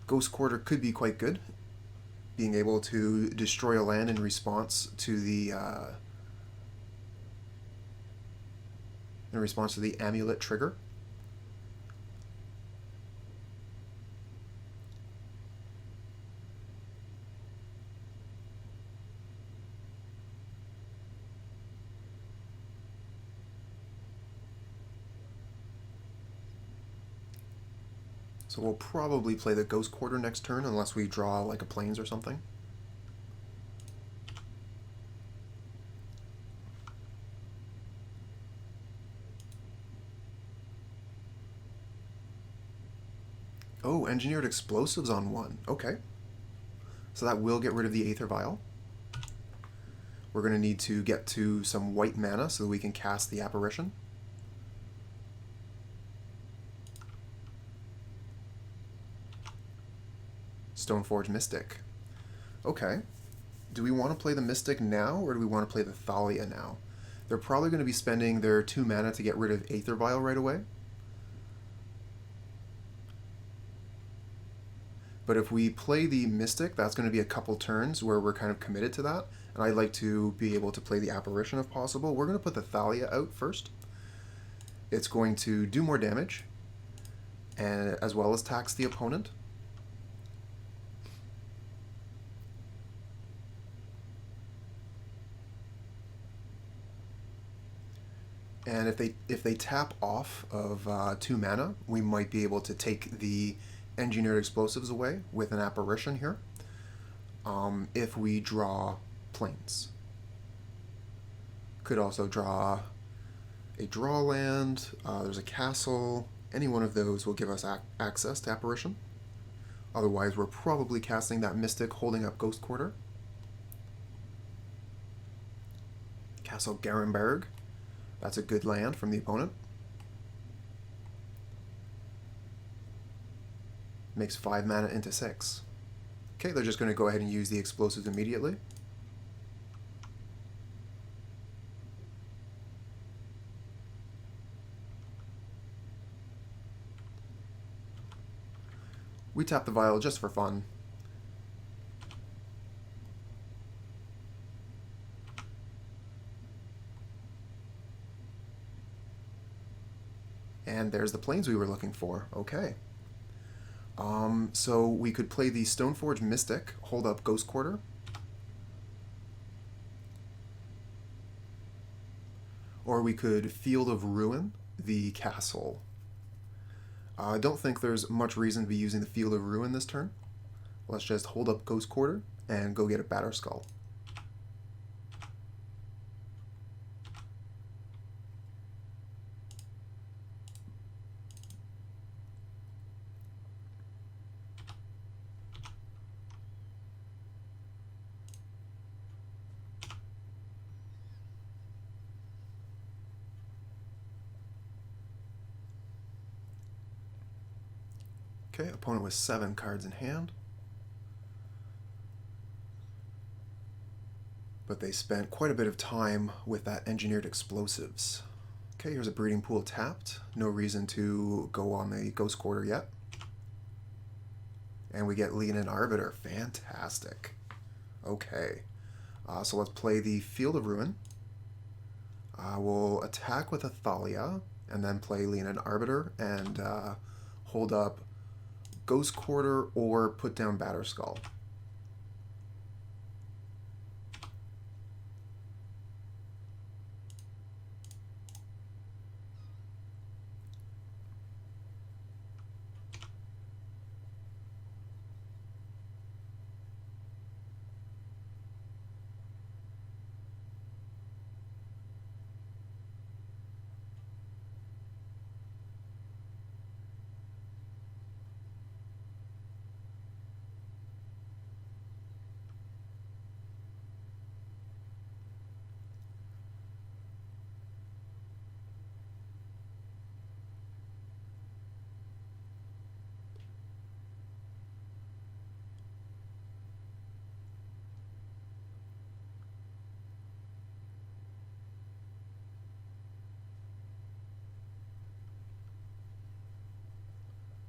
Ghost Quarter could be quite good, being able to destroy a land in response to the Amulet trigger. So we'll probably play the Ghost Quarter next turn unless we draw like a Plains or something. Oh, Engineered Explosives on one. Okay. So that will get rid of the Aether Vial. We're going to need to get to some white mana so that we can cast the Apparition. Stoneforge Mystic. Okay. Do we want to play the Mystic now, or do we want to play the Thalia now? They're probably going to be spending their 2 mana to get rid of Aether Vial right away. But if we play the Mystic, that's going to be a couple turns where we're kind of committed to that. And I'd like to be able to play the Apparition if possible. We're going to put the Thalia out first. It's going to do more damage, and as well as tax the opponent. And if they tap off of 2 mana, we might be able to take the Engineered Explosives away with an Apparition here. If we draw Plains. Could also draw a draw land. There's a castle. Any one of those will give us access to Apparition. Otherwise, we're probably casting that Mystic holding up Ghost Quarter. Castle Garenberg. That's a good land from the opponent. Makes 5 mana into 6. Okay, they're just going to go ahead and use the explosives immediately. We tap the vial just for fun. And there's the planes we were looking for. Okay. So we could play the Stoneforge Mystic, hold up Ghost Quarter. Or we could Field of Ruin the castle. I don't think there's much reason to be using the Field of Ruin this turn. Let's just hold up Ghost Quarter and go get a Batterskull. Okay, opponent with 7 cards in hand. But they spent quite a bit of time with that engineered explosives. Okay, here's a breeding pool tapped. No reason to go on the Ghost Quarter yet. And we get Leonin Arbiter. Fantastic. Okay. So let's play the Field of Ruin. We'll attack with a Thalia, and then play Leonin Arbiter, and hold up Ghost Quarter or put down Batterskull.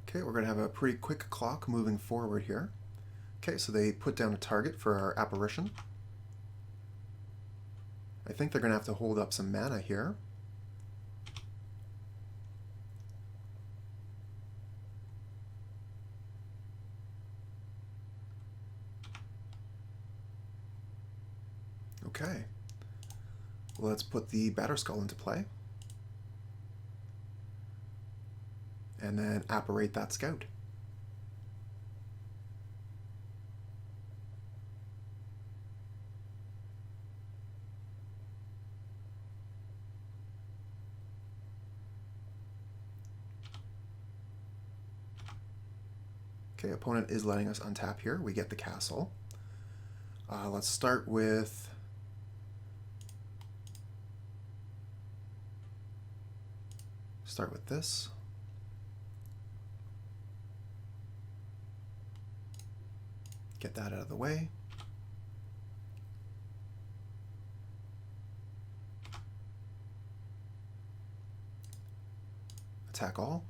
Okay, we're going to have a pretty quick clock moving forward here. Okay, so they put down a target for our apparition. I think they're going to have to hold up some mana here. Okay. Let's put the Batterskull into play. And then apparate that scout. Okay, opponent is letting us untap here. We get the castle. Let's start with this. Get that out of the way. Attack all.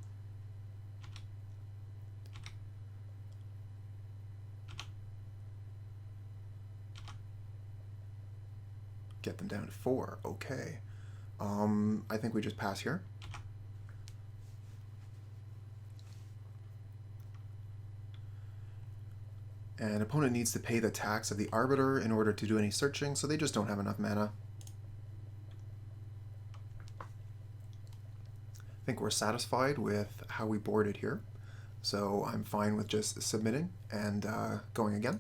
Get them down to 4. Okay. I think we just pass here. And opponent needs to pay the tax of the Arbiter in order to do any searching, so they just don't have enough mana. I think we're satisfied with how we boarded here, so I'm fine with just submitting and going again.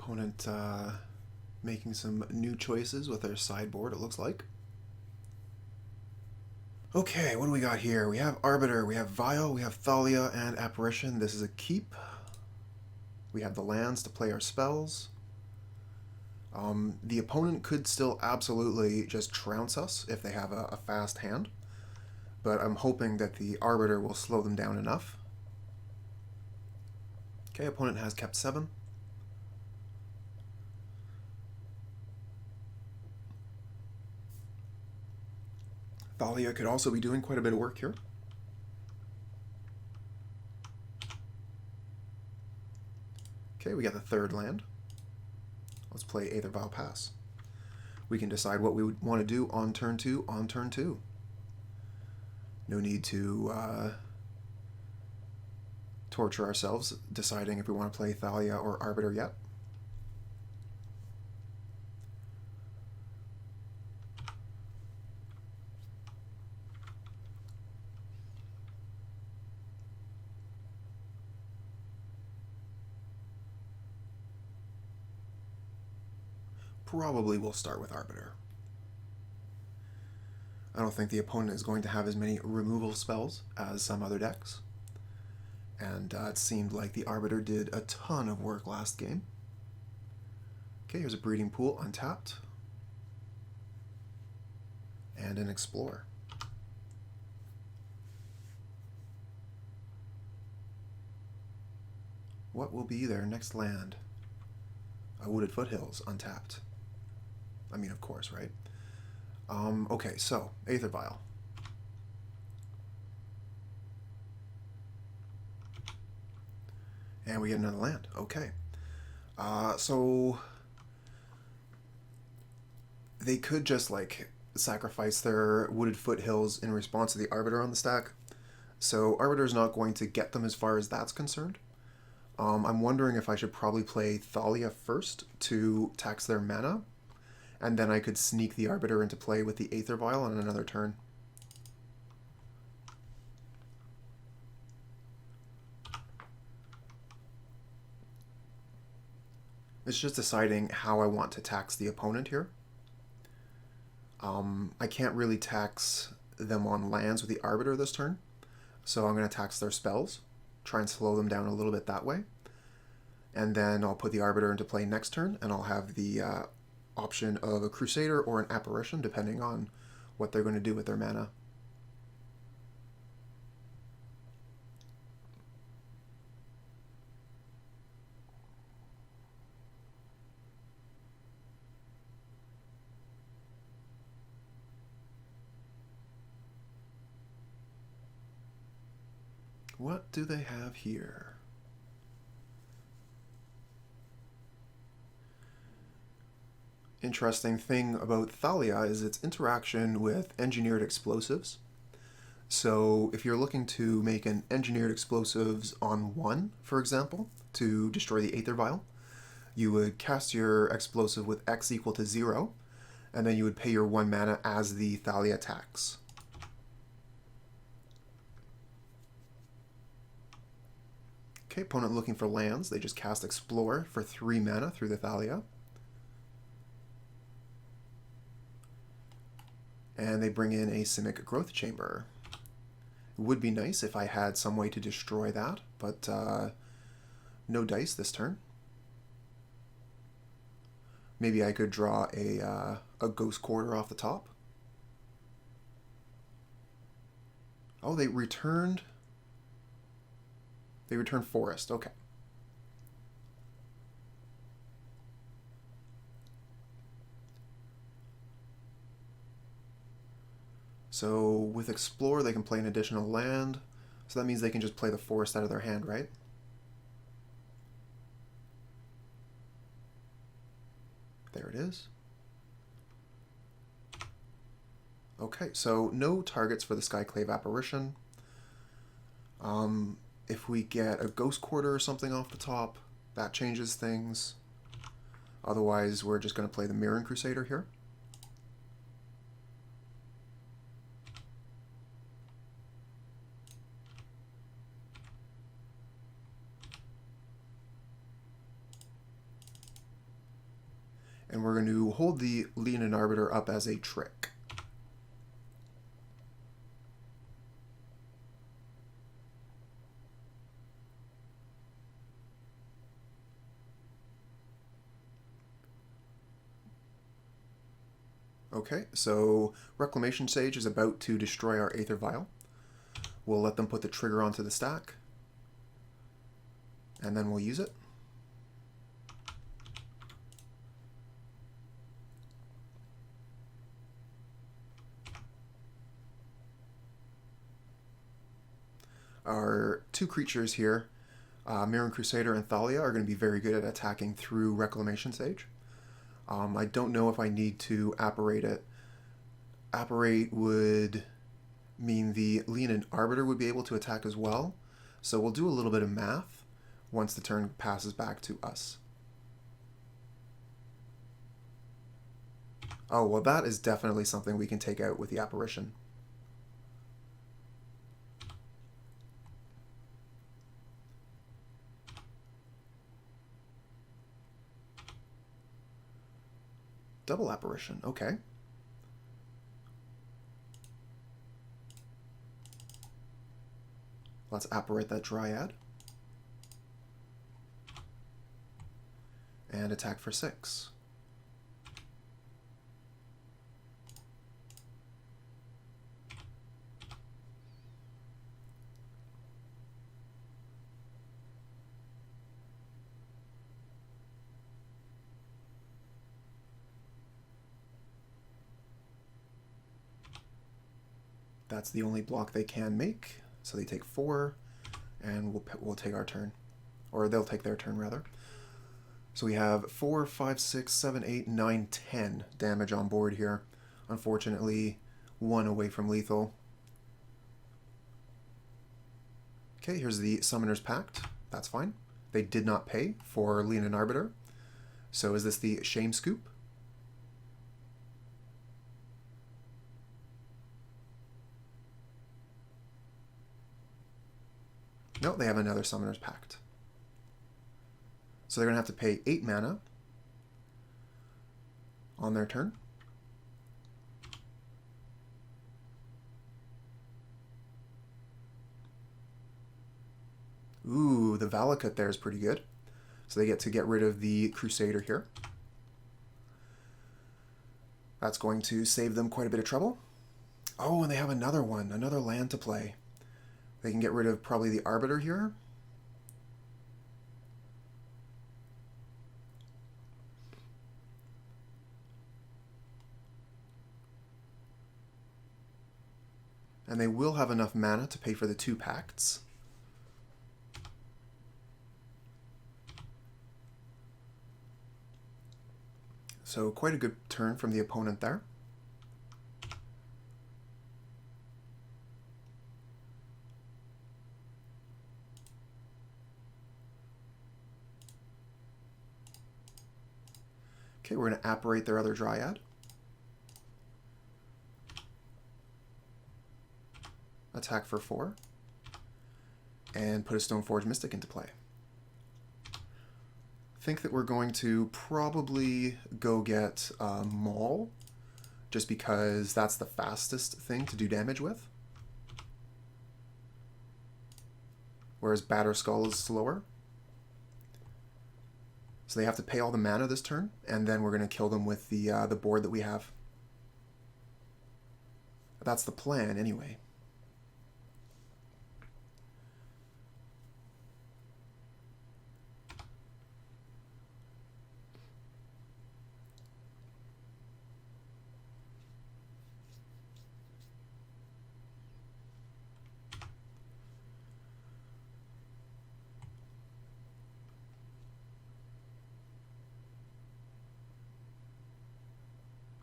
Opponent making some new choices with their sideboard, it looks like. Okay, what do we got here? We have Arbiter, we have Vial, we have Thalia, and Apparition. This is a keep. We have the lands to play our spells. The opponent could still absolutely just trounce us if they have a fast hand, but I'm hoping that the Arbiter will slow them down enough. Okay, opponent has kept 7. Thalia could also be doing quite a bit of work here. Okay, we got the 3rd land. Let's play Aether Vial Pass. We can decide what we would want to do on turn 2 on turn 2. No need to torture ourselves deciding if we want to play Thalia or Arbiter yet. Probably we'll start with Arbiter. I don't think the opponent is going to have as many removal spells as some other decks. And it seemed like the Arbiter did a ton of work last game. Okay, here's a Breeding Pool untapped. And an Explore. What will be their next land? A Wooded Foothills untapped. I mean, of course, right? Okay, so, Aether Vial. And we get another land. Okay. So, they could just, like, sacrifice their Wooded Foothills in response to the Arbiter on the stack. So, Arbiter's not going to get them as far as that's concerned. I'm wondering if I should probably play Thalia first to tax their mana, and then I could sneak the Arbiter into play with the Aether Vial on another turn. It's just deciding how I want to tax the opponent here. I can't really tax them on lands with the Arbiter this turn, so I'm going to tax their spells, try and slow them down a little bit that way. And then I'll put the Arbiter into play next turn, and I'll have the option of a Crusader or an Apparition, depending on what they're going to do with their mana. What do they have here? Interesting thing about Thalia is its interaction with engineered explosives. So if you're looking to make an engineered explosives on 1, for example, to destroy the Aether Vial, you would cast your explosive with X equal to 0, and then you would pay your 1 mana as the Thalia tax. Okay, opponent looking for lands. They just cast Explore for 3 mana through the Thalia. And they bring in a Simic Growth Chamber. It would be nice if I had some way to destroy that, but no dice this turn. Maybe I could draw a Ghost Quarter off the top. Oh, they returned Forest. Okay. So with Explore, they can play an additional land. So that means they can just play the Forest out of their hand, right? There it is. Okay, so no targets for the Skyclave Apparition. If we get a Ghost Quarter or something off the top, that changes things. Otherwise, we're just going to play the Mirran Crusader here. And we're going to hold the Leonin Arbiter up as a trick. Okay, so Reclamation Sage is about to destroy our Aether Vial. We'll let them put the trigger onto the stack, and then we'll use it. Our two creatures here, Mirran Crusader and Thalia, are going to be very good at attacking through Reclamation Sage. I don't know if I need to apparate it. Apparate would mean the Leonin Arbiter would be able to attack as well. So we'll do a little bit of math once the turn passes back to us. Oh, well, that is definitely something we can take out with the Apparition. Double Apparition, okay. Let's apparate that Dryad. And attack for 6. That's the only block they can make, so they take 4, and we'll take our turn. Or they'll take their turn, rather. So we have 4, 5, 6, 7, 8, 9, 10 damage on board here. Unfortunately, 1 away from lethal. Okay, here's the Summoner's Pact. That's fine. They did not pay for Leonin Arbiter. So is this the Shame Scoop? No, they have another Summoner's Pact. So they're going to have to pay 8 mana on their turn. Ooh, the Valakut there is pretty good. So they get to get rid of the Crusader here. That's going to save them quite a bit of trouble. Oh, and they have another one, another land to play. They can get rid of probably the Arbiter here. And they will have enough mana to pay for the 2 pacts. So quite a good turn from the opponent there. Okay, we're going to apparate their other Dryad. Attack for 4. And put a Stoneforge Mystic into play. Think that we're going to probably go get Maul, just because that's the fastest thing to do damage with. Whereas Batterskull is slower. So they have to pay all the mana this turn, and then we're going to kill them with the board that we have. That's the plan, anyway.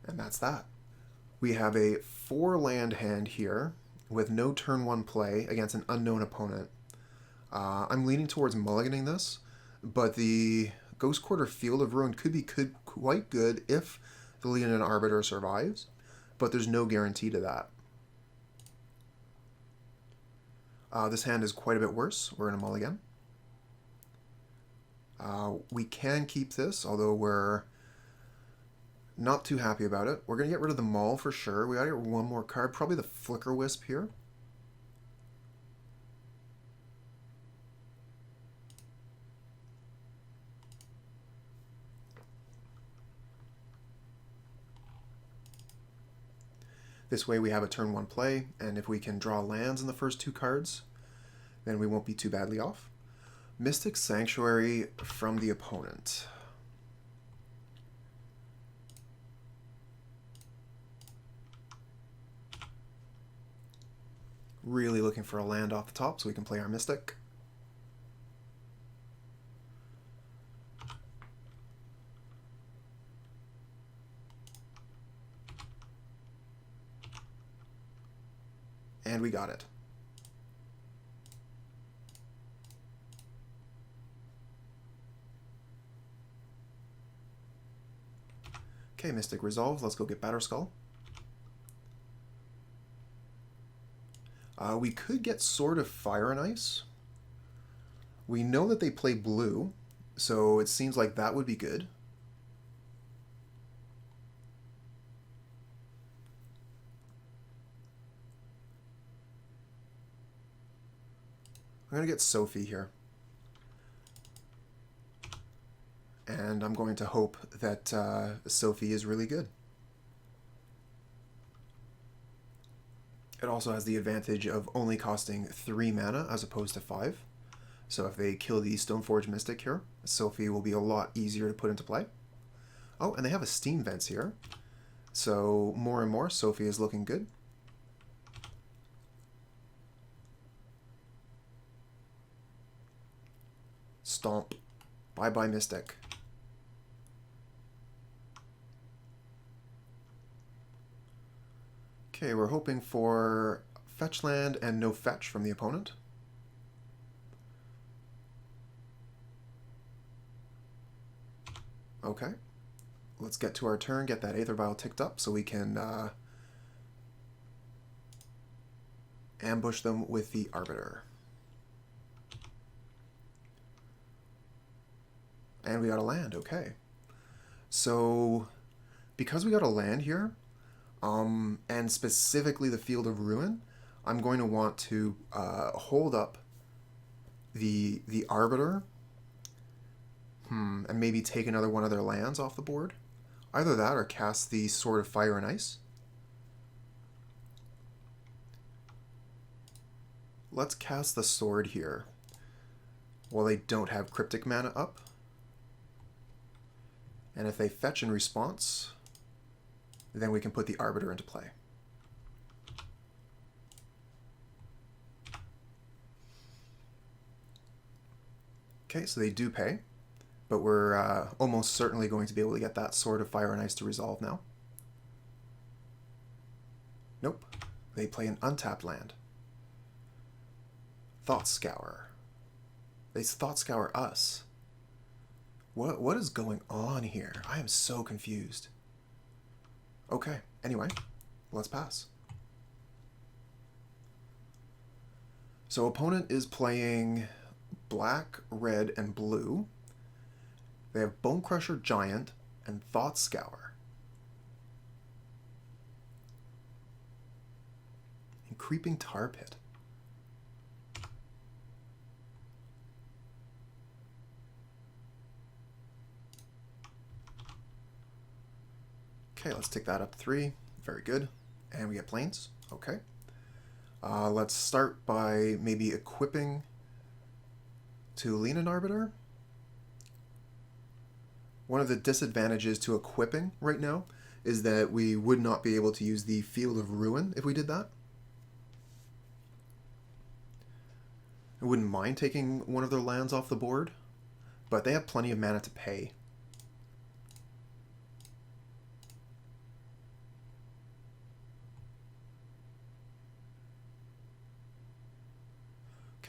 And that's that. We have a 4-land hand here with no turn 1 play against an unknown opponent. I'm leaning towards mulliganing this, but the Ghost Quarter Field of Ruin could be quite good if the Leonin Arbiter survives, but there's no guarantee to that. This hand is quite a bit worse. We're going to mulligan. We can keep this, although we're not too happy about it. We're going to get rid of the Maul for sure. We got to get one more card, probably the Flickerwisp here. This way we have a turn 1 play, and if we can draw lands in the first 2 cards, then we won't be too badly off. Mystic Sanctuary from the opponent. Really looking for a land off the top so we can play our Mystic. And we got it. Okay, Mystic resolves. Let's go get Batterskull. We could get Sword of Fire and Ice. We know that they play blue, so it seems like that would be good. I'm going to get Sophie here. And I'm going to hope that Sophie is really good. It also has the advantage of only costing 3 mana as opposed to 5. So if they kill the Stoneforge Mystic here, Sophie will be a lot easier to put into play. Oh, and they have a Steam Vents here. So more and more, Sophie is looking good. Stomp. Bye-bye, Mystic. Okay, we're hoping for fetch land and no fetch from the opponent. Okay. Let's get to our turn, get that Aether Vial ticked up so we can ambush them with the Arbiter. And we got a land, okay. So, because we got a land here, and specifically the Field of Ruin, I'm going to want to hold up the Arbiter, and maybe take another one of their lands off the board. Either that or cast the Sword of Fire and Ice. Let's cast the Sword here, while they don't have Cryptic mana up. And if they fetch in response, then we can put the Arbiter into play. Okay, so they do pay, but we're almost certainly going to be able to get that Sword of Fire and Ice to resolve now. Nope, they play an untapped land. Thought Scour. They Thought Scour us. What is going on here? I am so confused. Okay, anyway, let's pass. So opponent is playing black, red, and blue. They have Bone Crusher Giant and Thought Scour. And Creeping Tar Pit. Okay, let's take that up 3. Very good. And we get planes. Okay. Let's start by maybe equipping to Leonin Arbiter. One of the disadvantages to equipping right now is that we would not be able to use the Field of Ruin if we did that. I wouldn't mind taking one of their lands off the board, but they have plenty of mana to pay.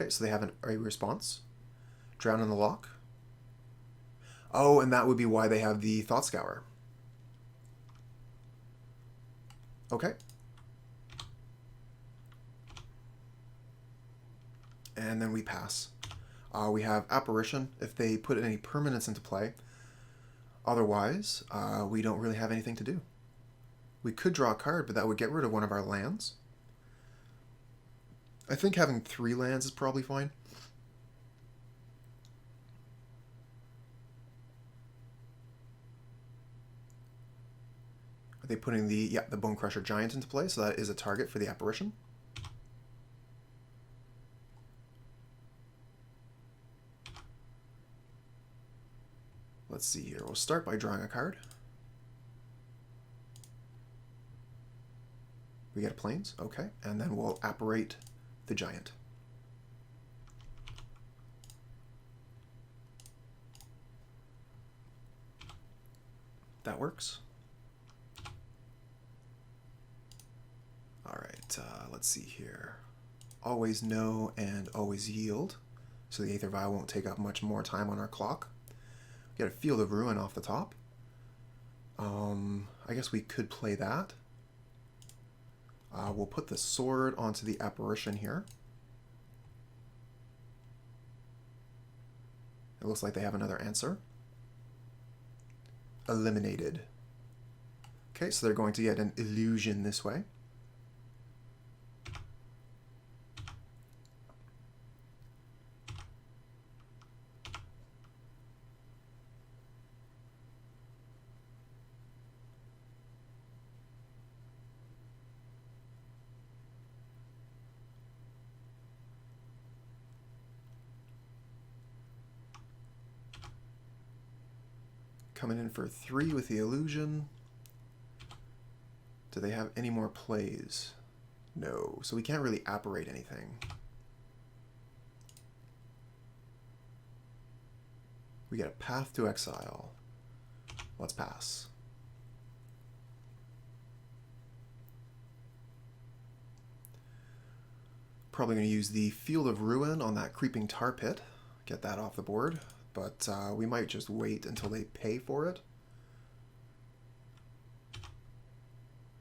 Okay, so they have a response. Drown in the Loch. Oh, and that would be why they have the Thought Scour. Okay. And then we pass. We have Apparition if they put any permanents into play. Otherwise, we don't really have anything to do. We could draw a card, but that would get rid of one of our lands. I think having 3 lands is probably fine. Are they putting the Bone Crusher Giant into play? So that is a target for the apparition. Let's see here. We'll start by drawing a card. We get a Plains, okay, and then we'll apparate the Giant. That works. Alright, let's see here. Always no and always yield, so the Aether Vial won't take up much more time on our clock. Get a Field of Ruin off the top. I guess we could play that. We'll put the sword onto the apparition here. It looks like they have another answer. Eliminated. Okay, so they're going to get an illusion this way. Coming in for 3 with the illusion. Do they have any more plays? No, so we can't really apparate anything. We get a Path to Exile. Let's pass. Probably going to use the Field of Ruin on that Creeping Tar Pit. Get that off the board. But we might just wait until they pay for it.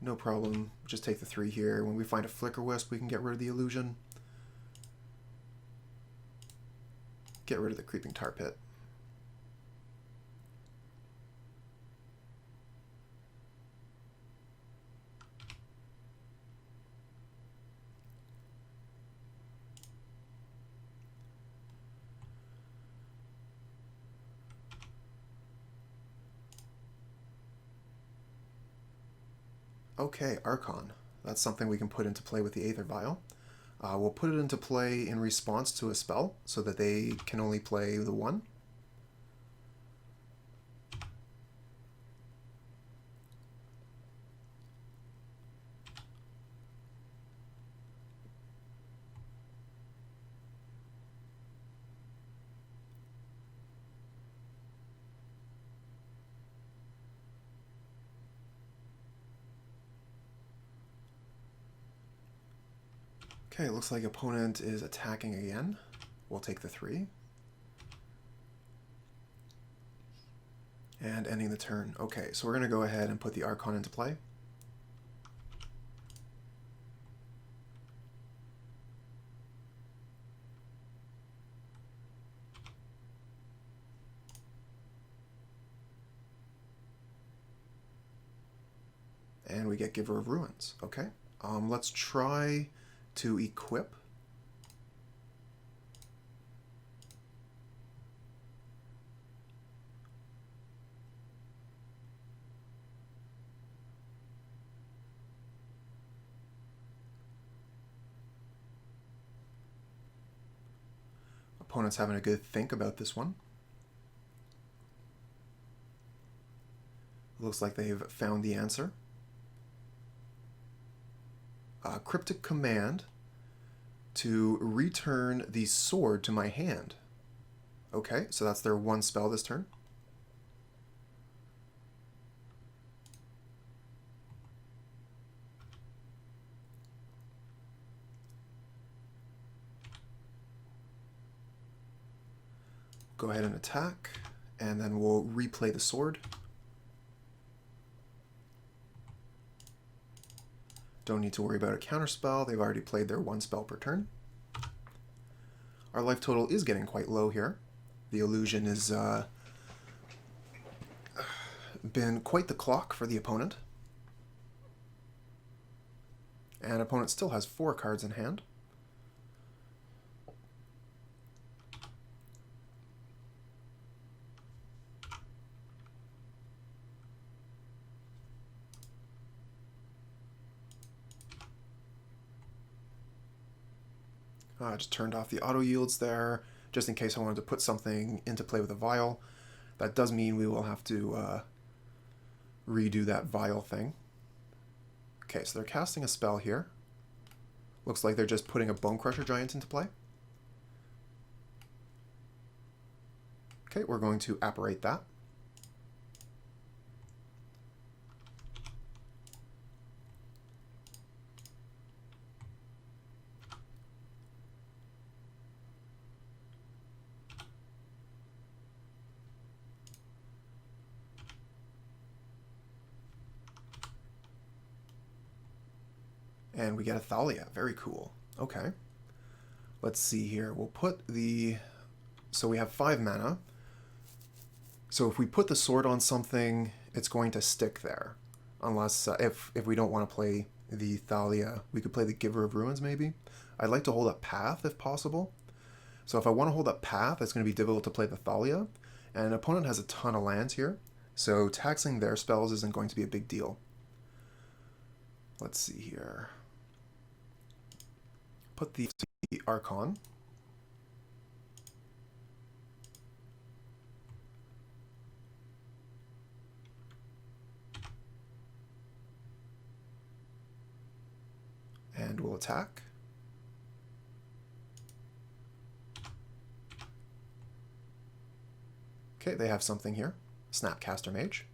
No problem. Just take the 3 here. When we find a Flickerwisp, we can get rid of the illusion. Get rid of the Creeping Tar Pit. Okay, Archon. That's something we can put into play with the Aether Vial. We'll put it into play in response to a spell, so that they can only play the 1. Okay, it looks like opponent is attacking again. We'll take the 3. And ending the turn. Okay, so we're going to go ahead and put the Archon into play. And we get Giver of Ruins. Okay, let's try to equip. Opponent's having a good think about this one. Looks like they've found the answer. Cryptic Command to return the sword to my hand. Okay, so that's their 1 spell this turn. Go ahead and attack, and then we'll replay the sword. Don't need to worry about a counterspell. They've already played their 1 spell per turn. Our life total is getting quite low here. The illusion has been quite the clock for the opponent. And opponent still has 4 cards in hand. Just turned off the auto yields there, just in case I wanted to put something into play with a vial. That does mean we will have to redo that vial thing. Okay, so they're casting a spell here. Looks like they're just putting a Bone Crusher Giant into play. Okay, we're going to apparate that. And we get a Thalia. Very cool. Okay. Let's see here. We'll put the... So we have 5 mana. So if we put the sword on something, it's going to stick there. Unless, if we don't want to play the Thalia, we could play the Giver of Ruins maybe. I'd like to hold up Path if possible. So if I want to hold up Path, it's going to be difficult to play the Thalia. And an opponent has a ton of lands here. So taxing their spells isn't going to be a big deal. Let's see here. Put the Archon. And we'll attack. Okay, they have something here. Snapcaster Mage.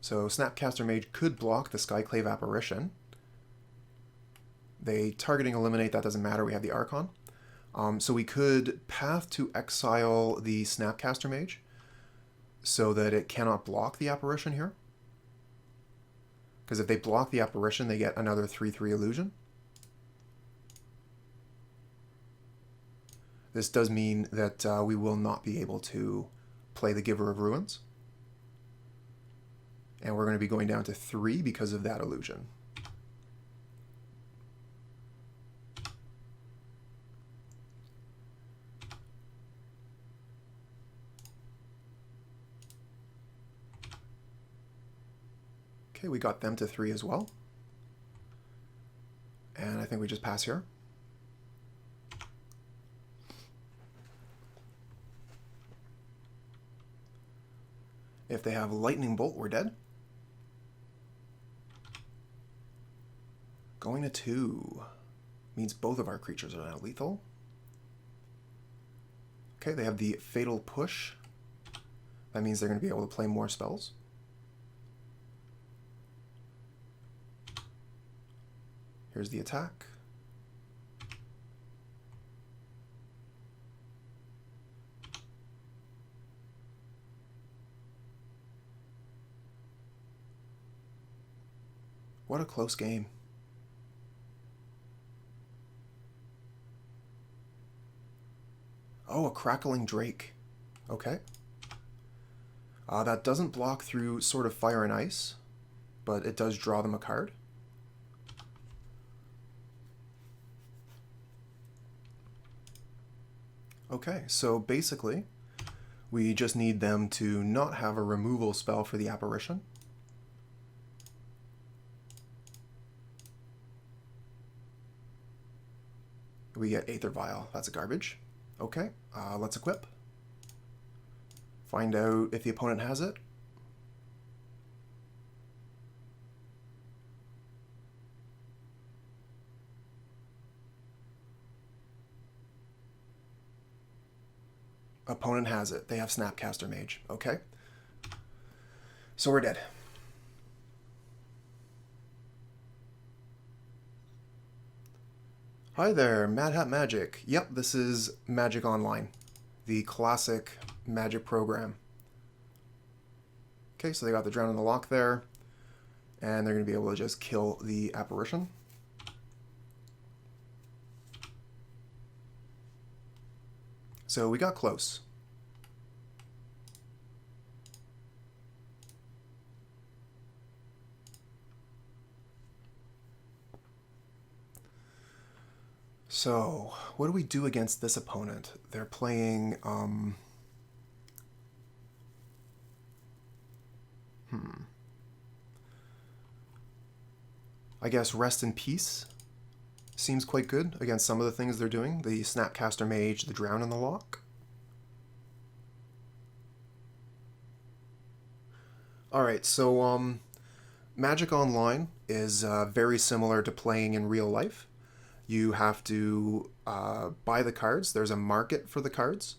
So Snapcaster Mage could block the Skyclave Apparition. They targeting eliminate, that doesn't matter, we have the Archon. So we could path to exile the Snapcaster Mage so that it cannot block the Apparition here. Because if they block the Apparition, they get another 3/3 illusion. This does mean that we will not be able to play the Giver of Ruins. And we're going to be going down to 3 because of that illusion. Okay, we got them to 3 as well. And I think we just pass here. If they have Lightning Bolt, we're dead. Going to 2 means both of our creatures are now lethal. Okay, they have the Fatal Push. That means they're going to be able to play more spells. Here's the attack. What a close game. Oh, a Crackling Drake. Okay. That doesn't block through Sword of Fire and Ice, but it does draw them a card. Okay, so basically, we just need them to not have a removal spell for the Apparition. We get Aether Vial. That's a garbage. Okay, let's equip. Find out if the opponent has it. Opponent has it. They have Snapcaster Mage. Okay. So we're dead. Hi there, Mad Hat Magic. Yep, this is Magic Online, the classic Magic program. Okay, so they got the Drown in the Lock there, and they're going to be able to just kill the Apparition. So we got close. So, what do we do against this opponent? They're playing, I guess Rest in Peace. seems quite good against some of the things they're doing. The Snapcaster Mage, the Drown in the Lock. Alright, so Magic Online is very similar to playing in real life. You have to buy the cards. There's a market for the cards.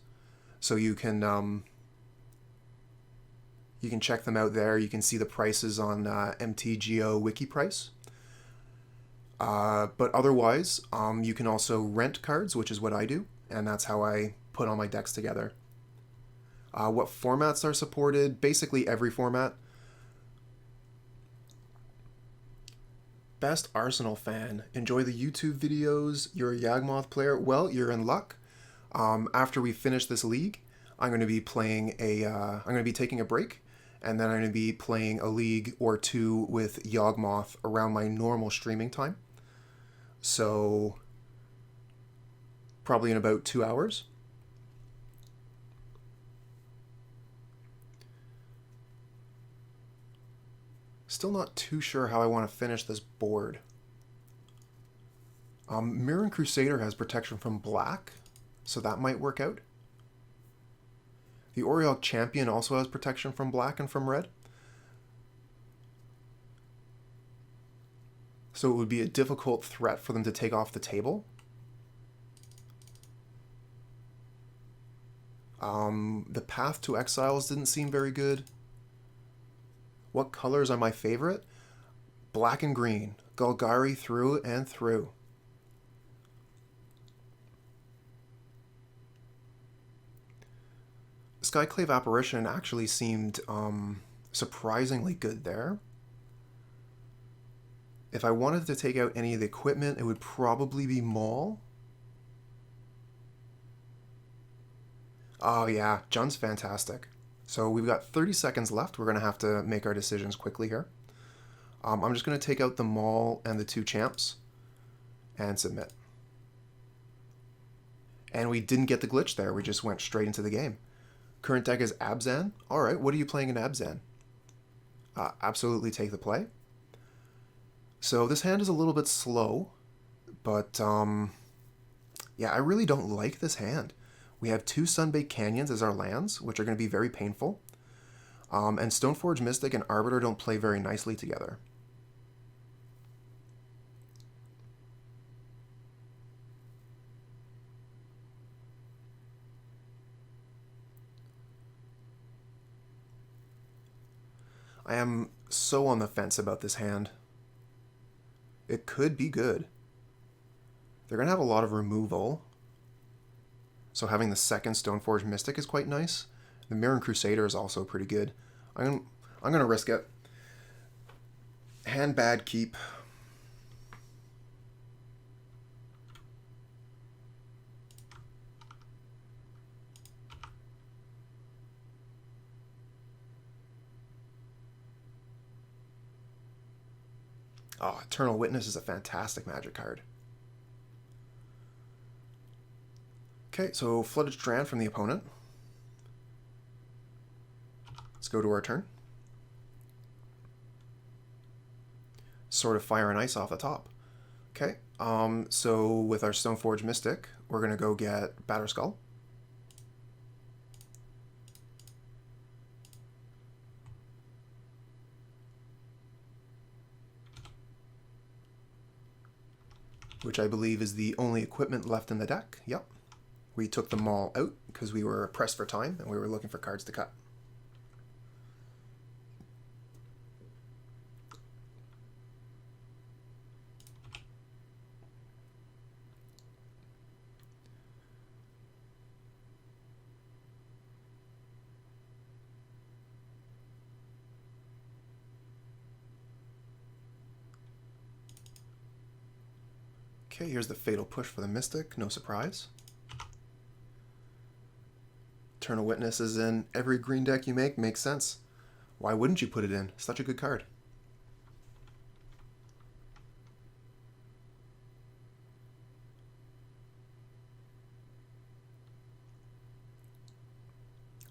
So you can check them out there. You can see the prices on MTGO wiki price. But otherwise, you can also rent cards, which is what I do, and that's how I put all my decks together. What formats are supported? Basically every format. Best Arsenal fan. Enjoy the YouTube videos. You're a Yawgmoth player. Well, you're in luck. After we finish this league, I'm going to be playing I'm going to be taking a break, and then I'm going to be playing a league or two with Yawgmoth around my normal streaming time. So probably in about 2 hours. Still not too sure how I want to finish this board. Mirran Crusader has protection from black, so that might work out. The Auriok Champion also has protection from black and from red. So it would be a difficult threat for them to take off the table. The Path to Exiles didn't seem very good. What colors are my favorite? Black and green. Golgari through and through. Skyclave Apparition actually seemed surprisingly good there. If I wanted to take out any of the equipment, it would probably be Maul. Oh yeah, Jun's fantastic. So we've got 30 seconds left. We're going to have to make our decisions quickly here. I'm just going to take out the Maul and the 2 champs and submit. And we didn't get the glitch there. We just went straight into the game. Current deck is Abzan. All right, what are you playing in Abzan? Absolutely take the play. So this hand is a little bit slow, but yeah, I really don't like this hand. We have 2 Sunbaked Canyons as our lands, which are going to be very painful. And Stoneforge Mystic and Arbiter don't play very nicely together. I am so on the fence about this hand. It could be good. They're going to have a lot of removal. So having the second Stoneforge Mystic is quite nice. The Mirran Crusader is also pretty good. I'm going to risk it. Hand bad, keep. Oh, Eternal Witness is a fantastic Magic card. Okay, so Flooded Strand from the opponent. Let's go to our turn. Sword of Fire and Ice off the top. Okay, so with our Stoneforge Mystic, we're going to go get Batterskull. Which I believe is the only equipment left in the deck. Yep. We took the Maul out because we were pressed for time and we were looking for cards to cut. Okay, here's the Fatal Push for the Mystic, no surprise. Eternal Witness is in every green deck you make, makes sense. Why wouldn't you put it in? Such a good card.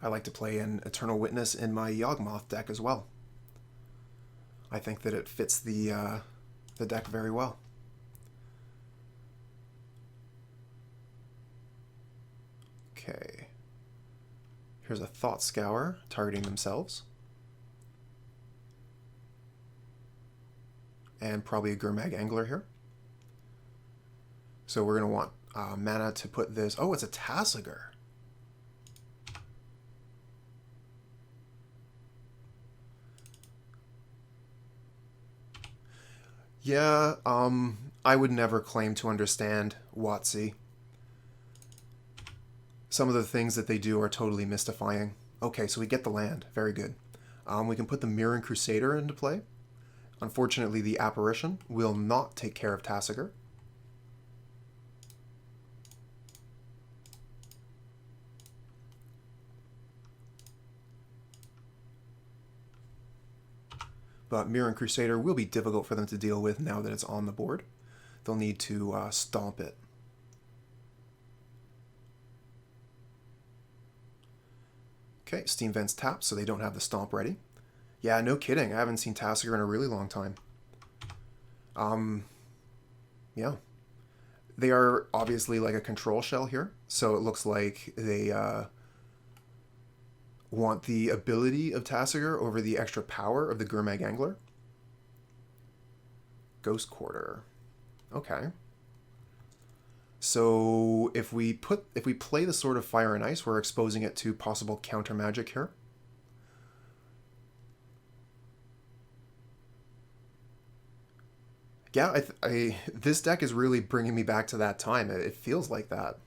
I like to play an Eternal Witness in my Yawgmoth deck as well. I think that it fits the deck very well. Okay. Here's a Thought Scour targeting themselves. And probably a Gurmag Angler here. So we're going to want mana to put this... Oh, it's a Tasigur. Yeah, I would never claim to understand WotC. Some of the things that they do are totally mystifying. Okay, so we get the land. Very good. We can put the Mirran Crusader into play. Unfortunately, the Apparition will not take care of Tasigur. But Mirran Crusader will be difficult for them to deal with now that it's on the board. They'll need to stomp it. Okay, Steam Vents tap, so they don't have the stomp ready. Yeah, no kidding. I haven't seen Tasigur in a really long time. Yeah. They are obviously like a control shell here, so it looks like they want the ability of Tasigur over the extra power of the Gurmag Angler. Ghost Quarter. Okay. So if we play the Sword of Fire and Ice, we're exposing it to possible counter magic here. Yeah, this deck is really bringing me back to that time. It feels like that.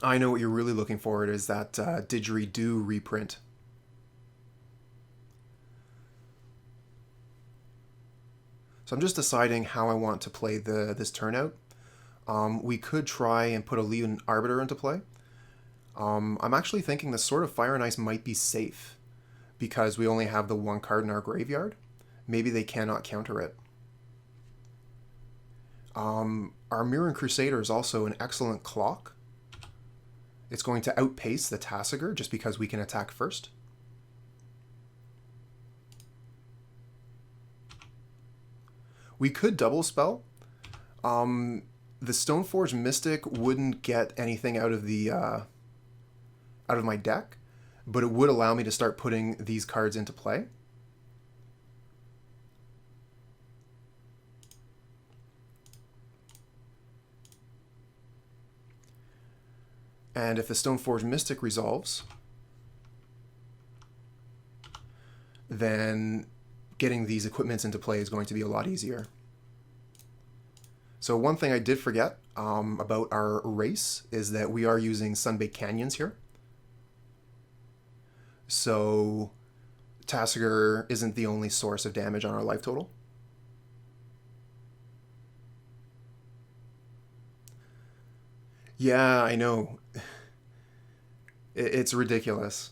I know what you're really looking for is that didgeridoo reprint. So I'm just deciding how I want to play this turnout. We could try and put a Leonin Arbiter into play. I'm actually thinking the Sword of Fire and Ice might be safe because we only have the one card in our graveyard. Maybe they cannot counter it. Our Mirran Crusader is also an excellent clock. It's going to outpace the Tasigur just because we can attack first. We could double spell. The Stoneforge Mystic wouldn't get anything out of the out of my deck, but it would allow me to start putting these cards into play. And if the Stoneforge Mystic resolves, then getting these equipments into play is going to be a lot easier. So one thing I did forget about our race is that we are using Sunbaked Canyons here. So Tasigur isn't the only source of damage on our life total. Yeah, I know. It's ridiculous.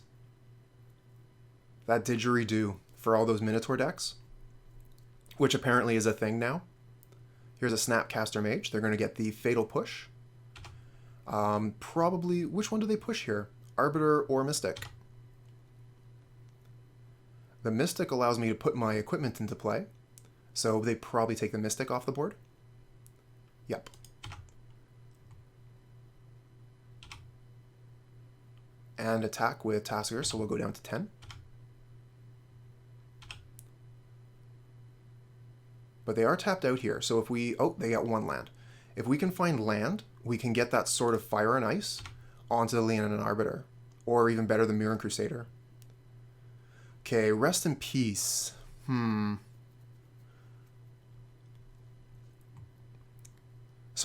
That didgeridoo for all those Minotaur decks, which apparently is a thing now. Here's a Snapcaster Mage. They're going to get the Fatal Push. Probably, which one do they push here? Arbiter or Mystic? The Mystic allows me to put my equipment into play, so they probably take the Mystic off the board. Yep. And attack with Tasigur, so we'll go down to 10. But they are tapped out here, so if we... Oh, they got one land. If we can find land, we can get that Sword of Fire and Ice onto the Leonin Arbiter. Or even better, the Mirran Crusader. Okay, Rest in Peace. So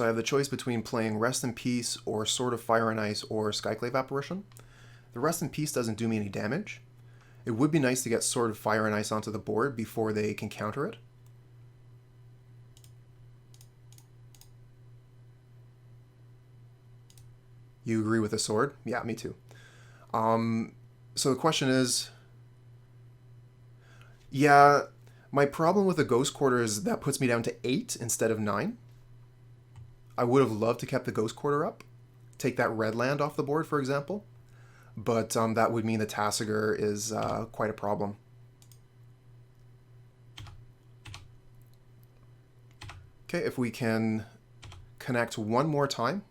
I have the choice between playing Rest in Peace or Sword of Fire and Ice or Skyclave Apparition. The Rest in Peace doesn't do me any damage. It would be nice to get Sword of Fire and Ice onto the board before they can counter it. You agree with the sword? Yeah, me too. So the question is... Yeah, my problem with the Ghost Quarter is that puts me down to 8 instead of 9. I would have loved to kept the Ghost Quarter up. Take that red land off the board, for example. But that would mean the Tasigur is quite a problem. Okay, if we can connect one more time.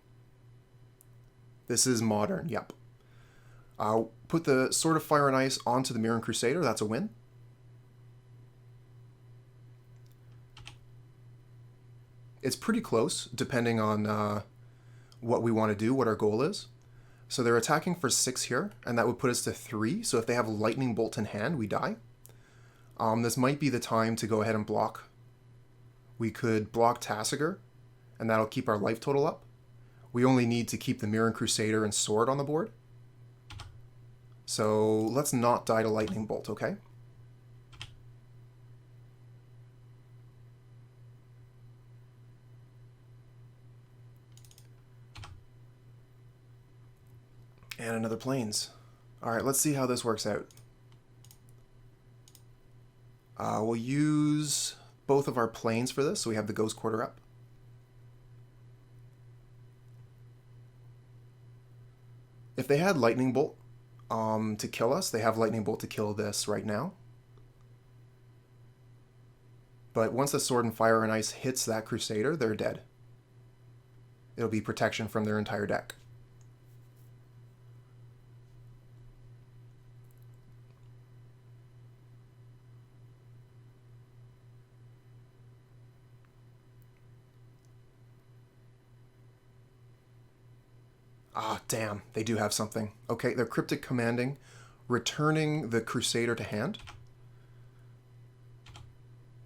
This is modern, yep. Put the Sword of Fire and Ice onto the Mirran Crusader, that's a win. It's pretty close, depending on what we want to do, what our goal is. So they're attacking for 6 here, and that would put us to 3. So if they have Lightning Bolt in hand, we die. This might be the time to go ahead and block. We could block Tasigur, and that'll keep our life total up. We only need to keep the Mirran Crusader and Sword on the board. So let's not die to Lightning Bolt, okay? And another Plains. Alright, let's see how this works out. We'll use both of our Plains for this, so we have the Ghost Quarter up. If they had Lightning Bolt to kill us, they have Lightning Bolt to kill this right now. But once the Sword and Fire and Ice hits that Crusader, they're dead. It'll be protection from their entire deck. Ah, damn, they do have something. Okay, they're Cryptic Commanding, returning the Crusader to hand.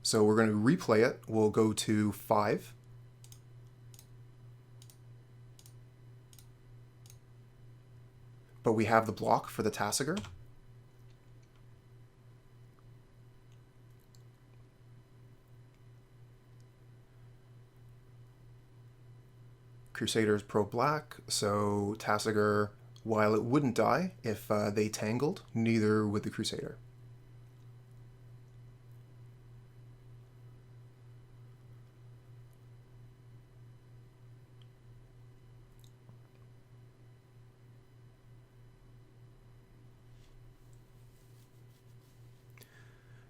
So we're going to replay it. We'll go to 5. But we have the block for the Tasigur. Crusader's pro-black, so Tasigur, while it wouldn't die if they tangled, neither would the Crusader.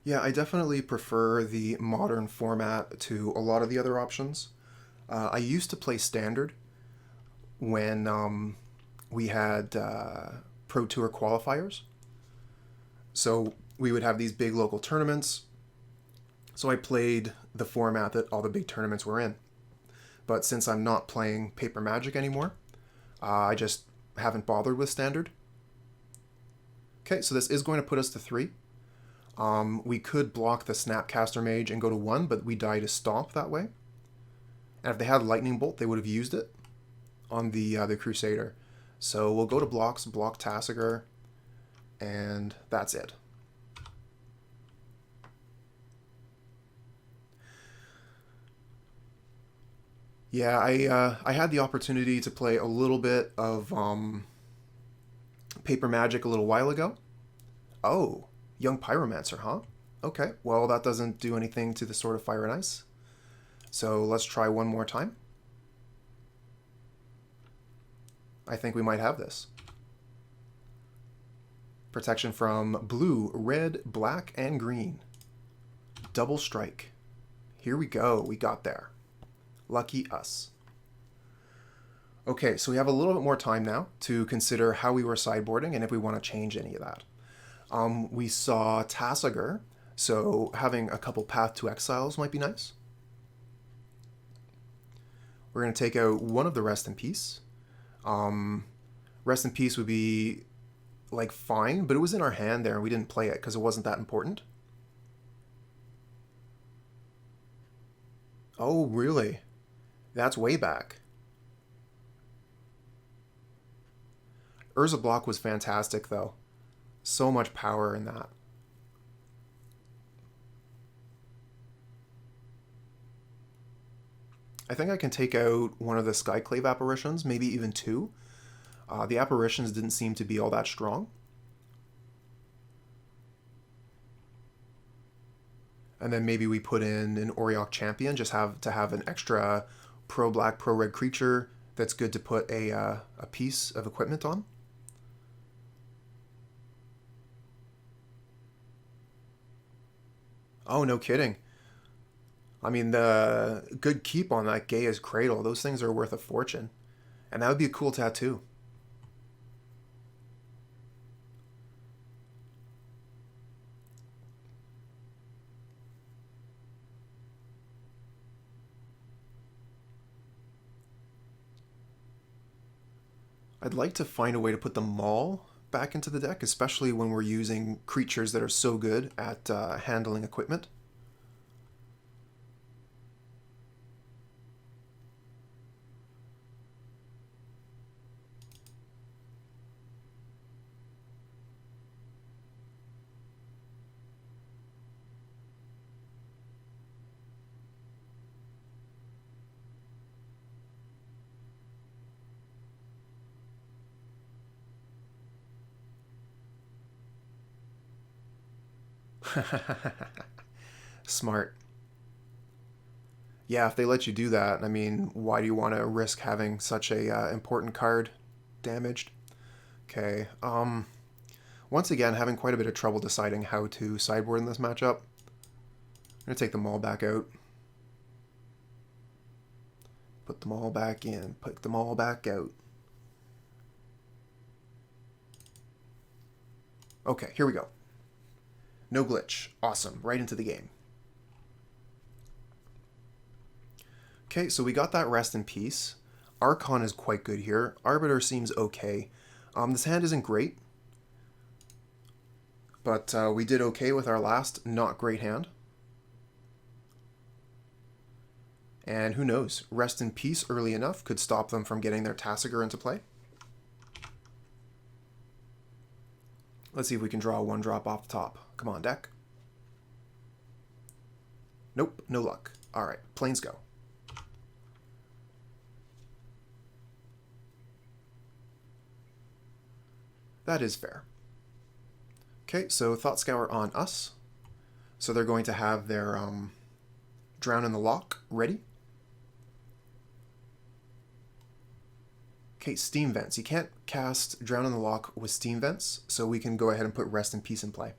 Yeah, I definitely prefer the modern format to a lot of the other options. I used to play Standard when we had Pro Tour qualifiers. So we would have these big local tournaments. So I played the format that all the big tournaments were in. But since I'm not playing Paper Magic anymore, I just haven't bothered with Standard. Okay, so this is going to put us to 3. We could block the Snapcaster Mage and go to 1, but we die to Stomp that way. And if they had Lightning Bolt, they would have used it on the Crusader. So we'll go to blocks, block Tasigur, and that's it. Yeah, I had the opportunity to play a little bit of Paper Magic a little while ago. Oh, Young Pyromancer, huh? Okay, well that doesn't do anything to the Sword of Fire and Ice. So let's try one more time. I think we might have this. Protection from blue, red, black, and green. Double strike. Here we go, we got there. Lucky us. Okay, so we have a little bit more time now to consider how we were sideboarding and if we want to change any of that. We saw Tasigur, so having a couple Path to Exiles might be nice. We're going to take out one of the Rest in Peace. Rest in Peace would be, like, fine, but it was in our hand there and we didn't play it because it wasn't that important. Oh, really? That's way back. Urza Block was fantastic, though. So much power in that. I think I can take out one of the Skyclave Apparitions, maybe even 2. The Apparitions didn't seem to be all that strong. And then maybe we put in an Auriok Champion, just to have an extra pro-black, pro-red creature that's good to put a piece of equipment on. Oh, no kidding. I mean, the good keep on that Gaia's Cradle, those things are worth a fortune. And that would be a cool tattoo. I'd like to find a way to put the Maul back into the deck, especially when we're using creatures that are so good at handling equipment. Smart. Yeah, if they let you do that, I mean, why do you want to risk having such a important card damaged? Okay, once again, having quite a bit of trouble deciding how to sideboard in this matchup. I'm going to take them all back out. Put them all back in. Put them all back out. Okay, here we go. No glitch. Awesome. Right into the game. Okay, so we got that Rest in Peace. Archon is quite good here. Arbiter seems okay. This hand isn't great, but we did okay with our last not great hand. And who knows, Rest in Peace early enough could stop them from getting their Tasigur into play. Let's see if we can draw a 1-drop off the top. Come on, deck. Nope, no luck. Alright, planes go. That is fair. Okay, so Thought Scour on us. So they're going to have their Drown in the Loch ready. Okay, Steam Vents. You can't cast Drown in the Loch with Steam Vents, so we can go ahead and put Rest in Peace in play.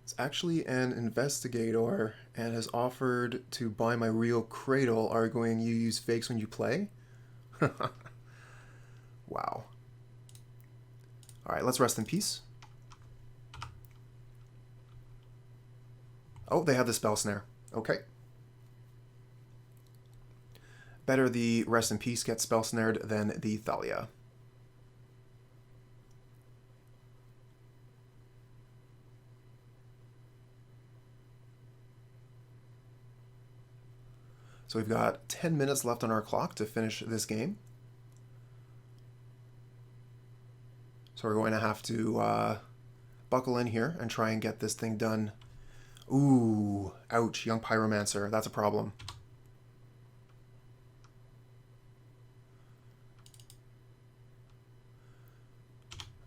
It's actually an investigator and has offered to buy my real cradle, arguing you use fakes when you play. Wow. Alright, let's Rest in Peace. Oh, they have the Spell Snare. Okay. Better the Rest in Peace get Spell Snared than the Thalia. So we've got 10 minutes left on our clock to finish this game. So we're going to have to buckle in here and try and get this thing done. Ooh, ouch, Young Pyromancer. That's a problem.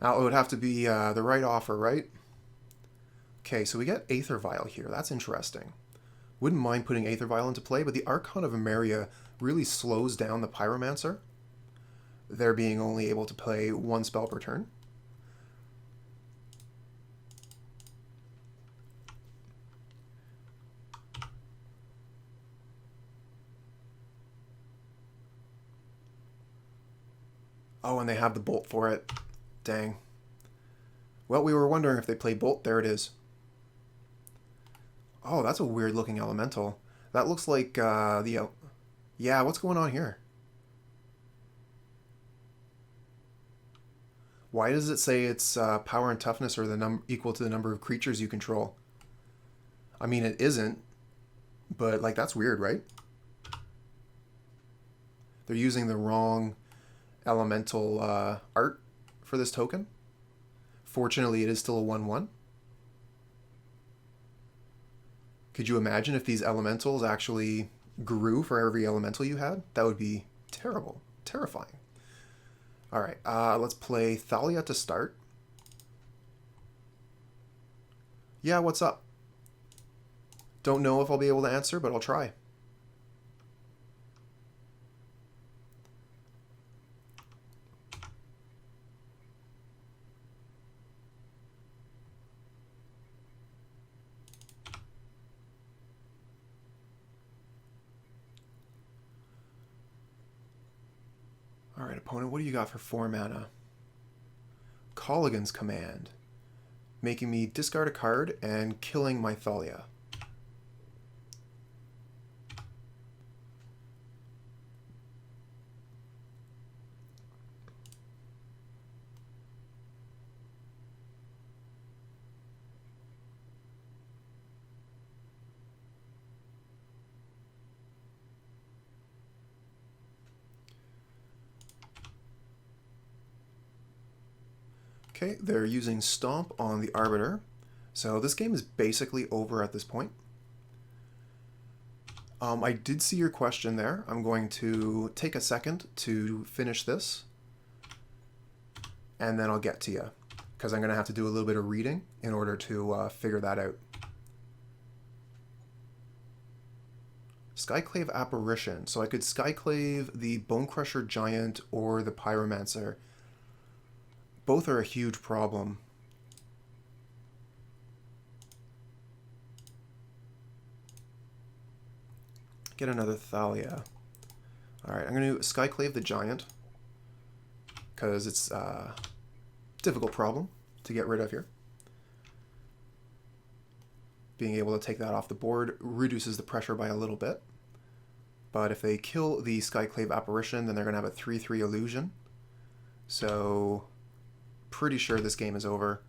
Now, it would have to be the right offer, right? Okay, so we get Aether Vial here. That's interesting. Wouldn't mind putting Aether Vial into play, but the Archon of Emeria really slows down the Pyromancer. They're being only able to play one spell per turn. Oh, and they have the Bolt for it. Dang. Well, we were wondering if they play Bolt. There it is. Oh, that's a weird looking elemental. That looks like the... Yeah, what's going on here? Why does it say its power and toughness are equal to the number of creatures you control? I mean, it isn't, but like that's weird, right? They're using the wrong elemental art for this token. Fortunately, it is still a 1/1. Could you imagine if these elementals actually grew for every elemental you had? That would be terrible. Terrifying. Alright, let's play Thalia to start. Yeah, what's up? Don't know if I'll be able to answer, but I'll try. Alright, opponent, what do you got for 4 mana? Colligan's Command. Making me discard a card and killing my Thalia. Okay, they're using Stomp on the Arbiter. So this game is basically over at this point. I did see your question there. I'm going to take a second to finish this, and then I'll get to you, because I'm going to have to do a little bit of reading in order to figure that out. Skyclave Apparition. So I could Skyclave the Bonecrusher Giant or the Pyromancer. Both are a huge problem. Get another Thalia. Alright, I'm going to Skyclave the Giant, because it's a difficult problem to get rid of here. Being able to take that off the board reduces the pressure by a little bit. But if they kill the Skyclave Apparition, then they're going to have a 3/3 illusion. So pretty sure this game is over.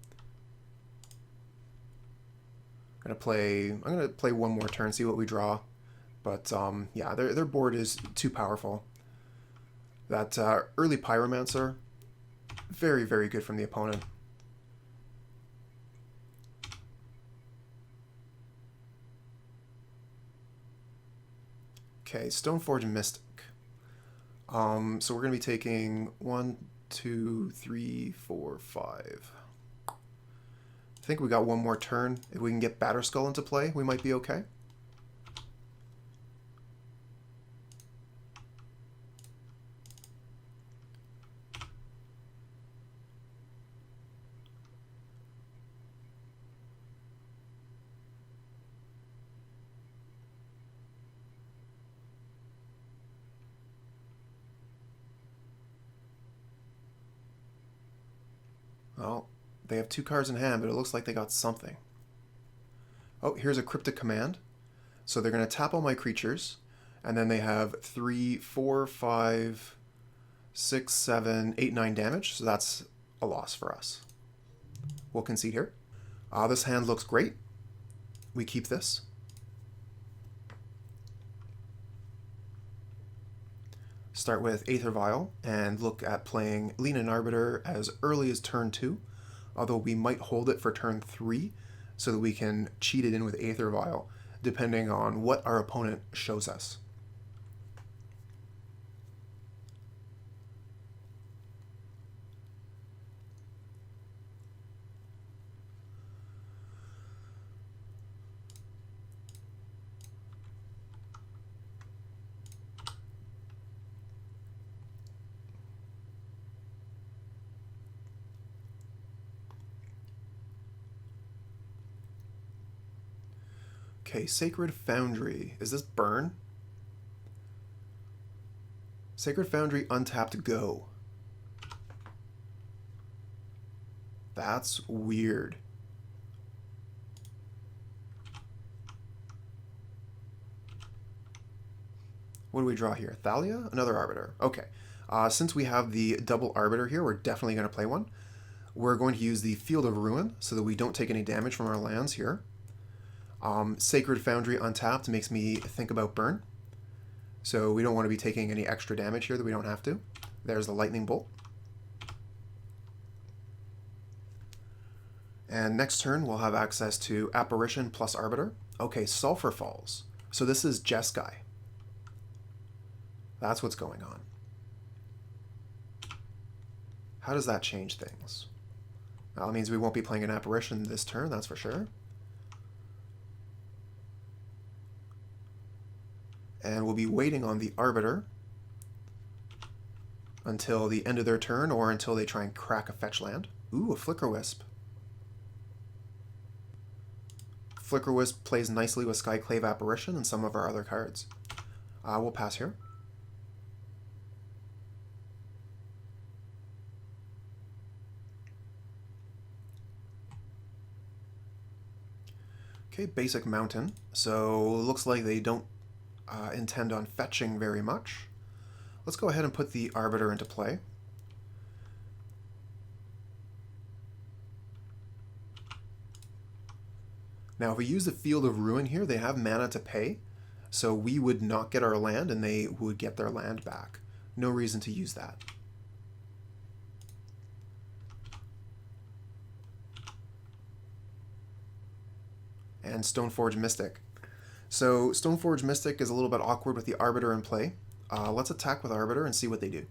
I'm gonna play one more turn, see what we draw. But yeah, their board is too powerful. That early Pyromancer, very, very good from the opponent. Okay, Stoneforge Mystic. So we're gonna be taking 1, 2, 3, 4, 5. I think we got one more turn. If we can get Batterskull into play, we might be okay. Well, they have 2 cards in hand, but it looks like they got something. Oh, here's a Cryptic Command. So they're going to tap all my creatures, and then they have 3, 4, 5, 6, 7, 8, 9 damage, so that's a loss for us. We'll concede here. This hand looks great. We keep this. Start with Aether Vial and look at playing Leonin Arbiter as early as turn 2, although we might hold it for turn 3 so that we can cheat it in with Aether Vial, depending on what our opponent shows us. Okay, Sacred Foundry. Is this burn? Sacred Foundry untapped, go. That's weird. What do we draw here? Thalia? Another Arbiter. Okay. Since we have the double Arbiter here, we're definitely going to play one. We're going to use the Field of Ruin so that we don't take any damage from our lands here. Sacred Foundry untapped makes me think about burn. So we don't want to be taking any extra damage here that we don't have to. There's the Lightning Bolt. And next turn we'll have access to Apparition plus Arbiter. Okay, Sulphur Falls. So this is Jeskai. That's what's going on. How does that change things? Well, it means we won't be playing an Apparition this turn, that's for sure. And we'll be waiting on the Arbiter until the end of their turn or until they try and crack a fetch land. Ooh, a Flickerwisp. Flickerwisp plays nicely with Skyclave Apparition and some of our other cards. We'll pass here. Okay, basic mountain. So looks like they don't intend on fetching very much. Let's go ahead and put the Arbiter into play. Now, if we use the Field of Ruin here, they have mana to pay, so we would not get our land and they would get their land back. No reason to use that. And Stoneforge Mystic. So Stoneforge Mystic is a little bit awkward with the Arbiter in play. Let's attack with Arbiter and see what they do.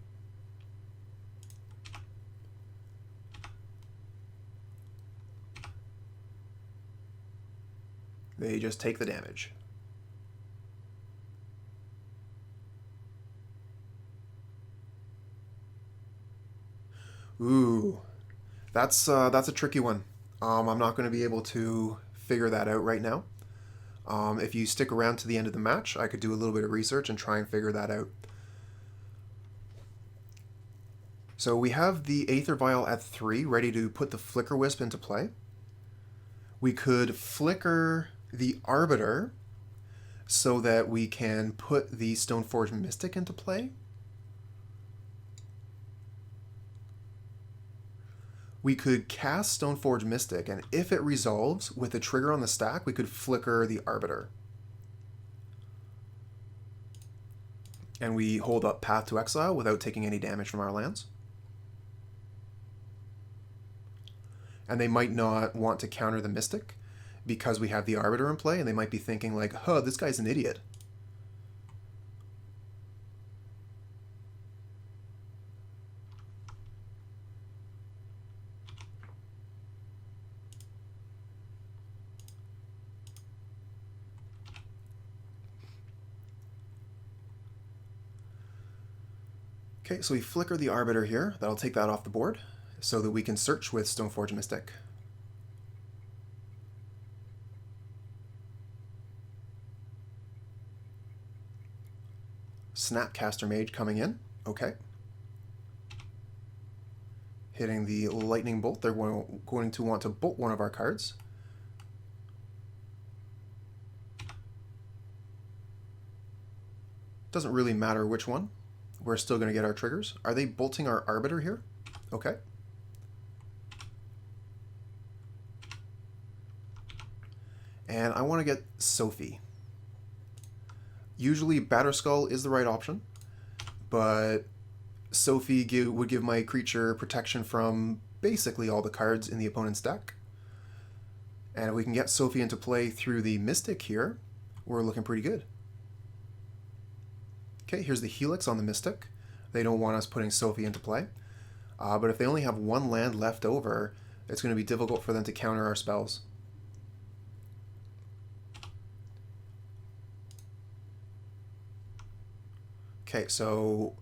They just take the damage. Ooh, that's a tricky one. I'm not going to be able to figure that out right now. If you stick around to the end of the match, I could do a little bit of research and try and figure that out. So we have the Aether Vial at 3, ready to put the Flickerwisp into play. We could flicker the Arbiter so that we can put the Stoneforge Mystic into play. We could cast Stoneforge Mystic, and if it resolves with a trigger on the stack, we could flicker the Arbiter. And we hold up Path to Exile without taking any damage from our lands. And they might not want to counter the Mystic because we have the Arbiter in play, and they might be thinking like, huh, this guy's an idiot. Okay, so we flicker the Arbiter here. That'll take that off the board so that we can search with Stoneforge Mystic. Snapcaster Mage coming in. Okay. Hitting the Lightning Bolt. They're going to want to bolt one of our cards. Doesn't really matter which one. We're still going to get our triggers. Are they bolting our Arbiter here? Okay. And I want to get Sophie. Usually Batterskull is the right option, but Sophie would give my creature protection from basically all the cards in the opponent's deck. And if we can get Sophie into play through the Mystic here, we're looking pretty good. Okay, here's the Helix on the Mystic. They don't want us putting Sophie into play. But if they only have one land left over, it's going to be difficult for them to counter our spells. Okay, so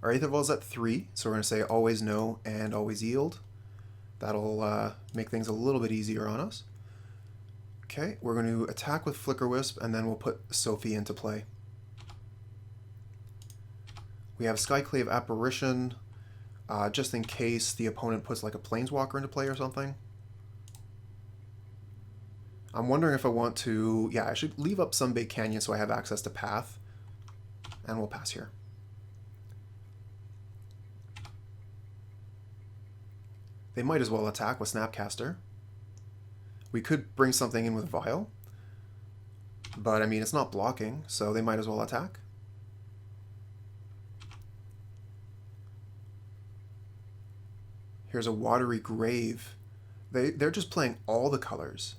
our Aether Vial is at 3, so we're going to say always no and always yield. That'll make things a little bit easier on us. Okay, we're going to attack with Flickerwisp, and then we'll put Sophie into play. We have Skyclave Apparition, just in case the opponent puts like a Planeswalker into play or something. I'm wondering if I want to... Yeah, I should leave up Sunbaked Canyon so I have access to Path. And we'll pass here. They might as well attack with Snapcaster. We could bring something in with Vial. But, I mean, it's not blocking, so they might as well attack. Here's a Watery Grave. They're just playing all the colors.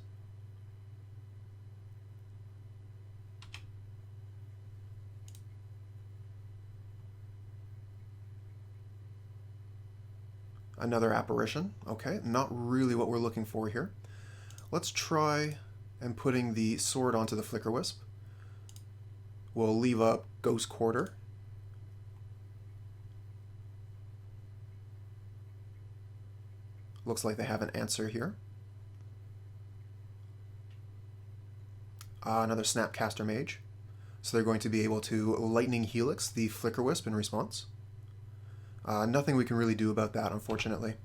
Another Apparition. Okay, not really what we're looking for here. Let's try and putting the sword onto the Flickerwisp. We'll leave up Ghost Quarter. Looks like they have an answer here. Another Snapcaster Mage. So they're going to be able to Lightning Helix the Flickerwisp in response. Nothing we can really do about that, unfortunately.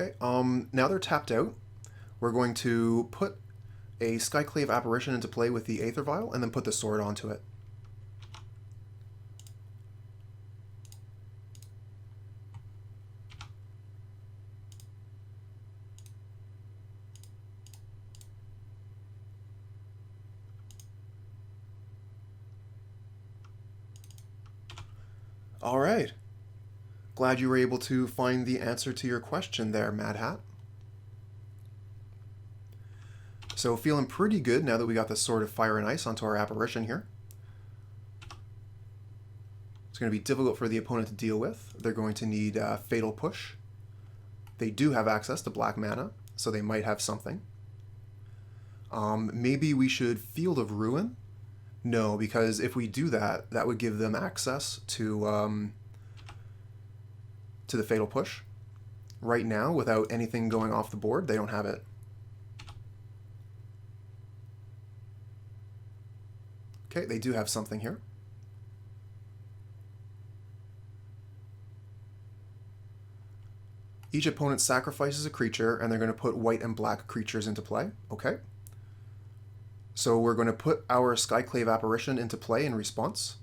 Okay, now they're tapped out. We're going to put a Skyclave Apparition into play with the Aether Vial, and then put the sword onto it. All right. Glad you were able to find the answer to your question there, Mad Hat. So feeling pretty good now that we got the Sword of Fire and Ice onto our Apparition here. It's going to be difficult for the opponent to deal with. They're going to need Fatal Push. They do have access to black mana, so they might have something. Maybe we should Field of Ruin? No, because if we do that, that would give them access to the Fatal Push. Right now, without anything going off the board, they don't have it. Okay, they do have something here. Each opponent sacrifices a creature, and they're going to put white and black creatures into play. Okay. So we're going to put our Skyclave Apparition into play in response.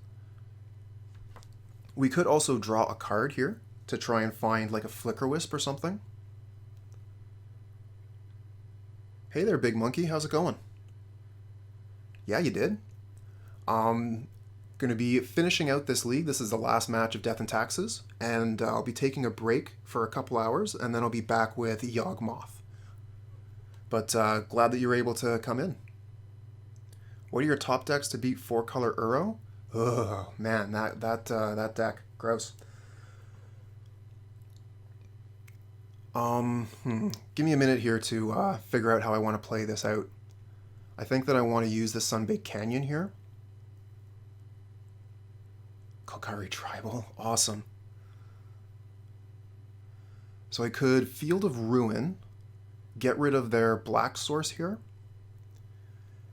We could also draw a card here to try and find like a Flickerwisp or something. Hey there, big monkey. How's it going? Yeah, you did. Going to be finishing out this league. This is the last match of Death and Taxes, and I'll be taking a break for a couple hours, and then I'll be back with Yawgmoth. But glad that you were able to come in. What are your top decks to beat 4-color Uro? Oh man, that deck, gross. Give me a minute here to figure out how I want to play this out. I think that I want to use the Sunbaked Canyon here. Kalkari Tribal, awesome. So I could Field of Ruin, get rid of their black source here,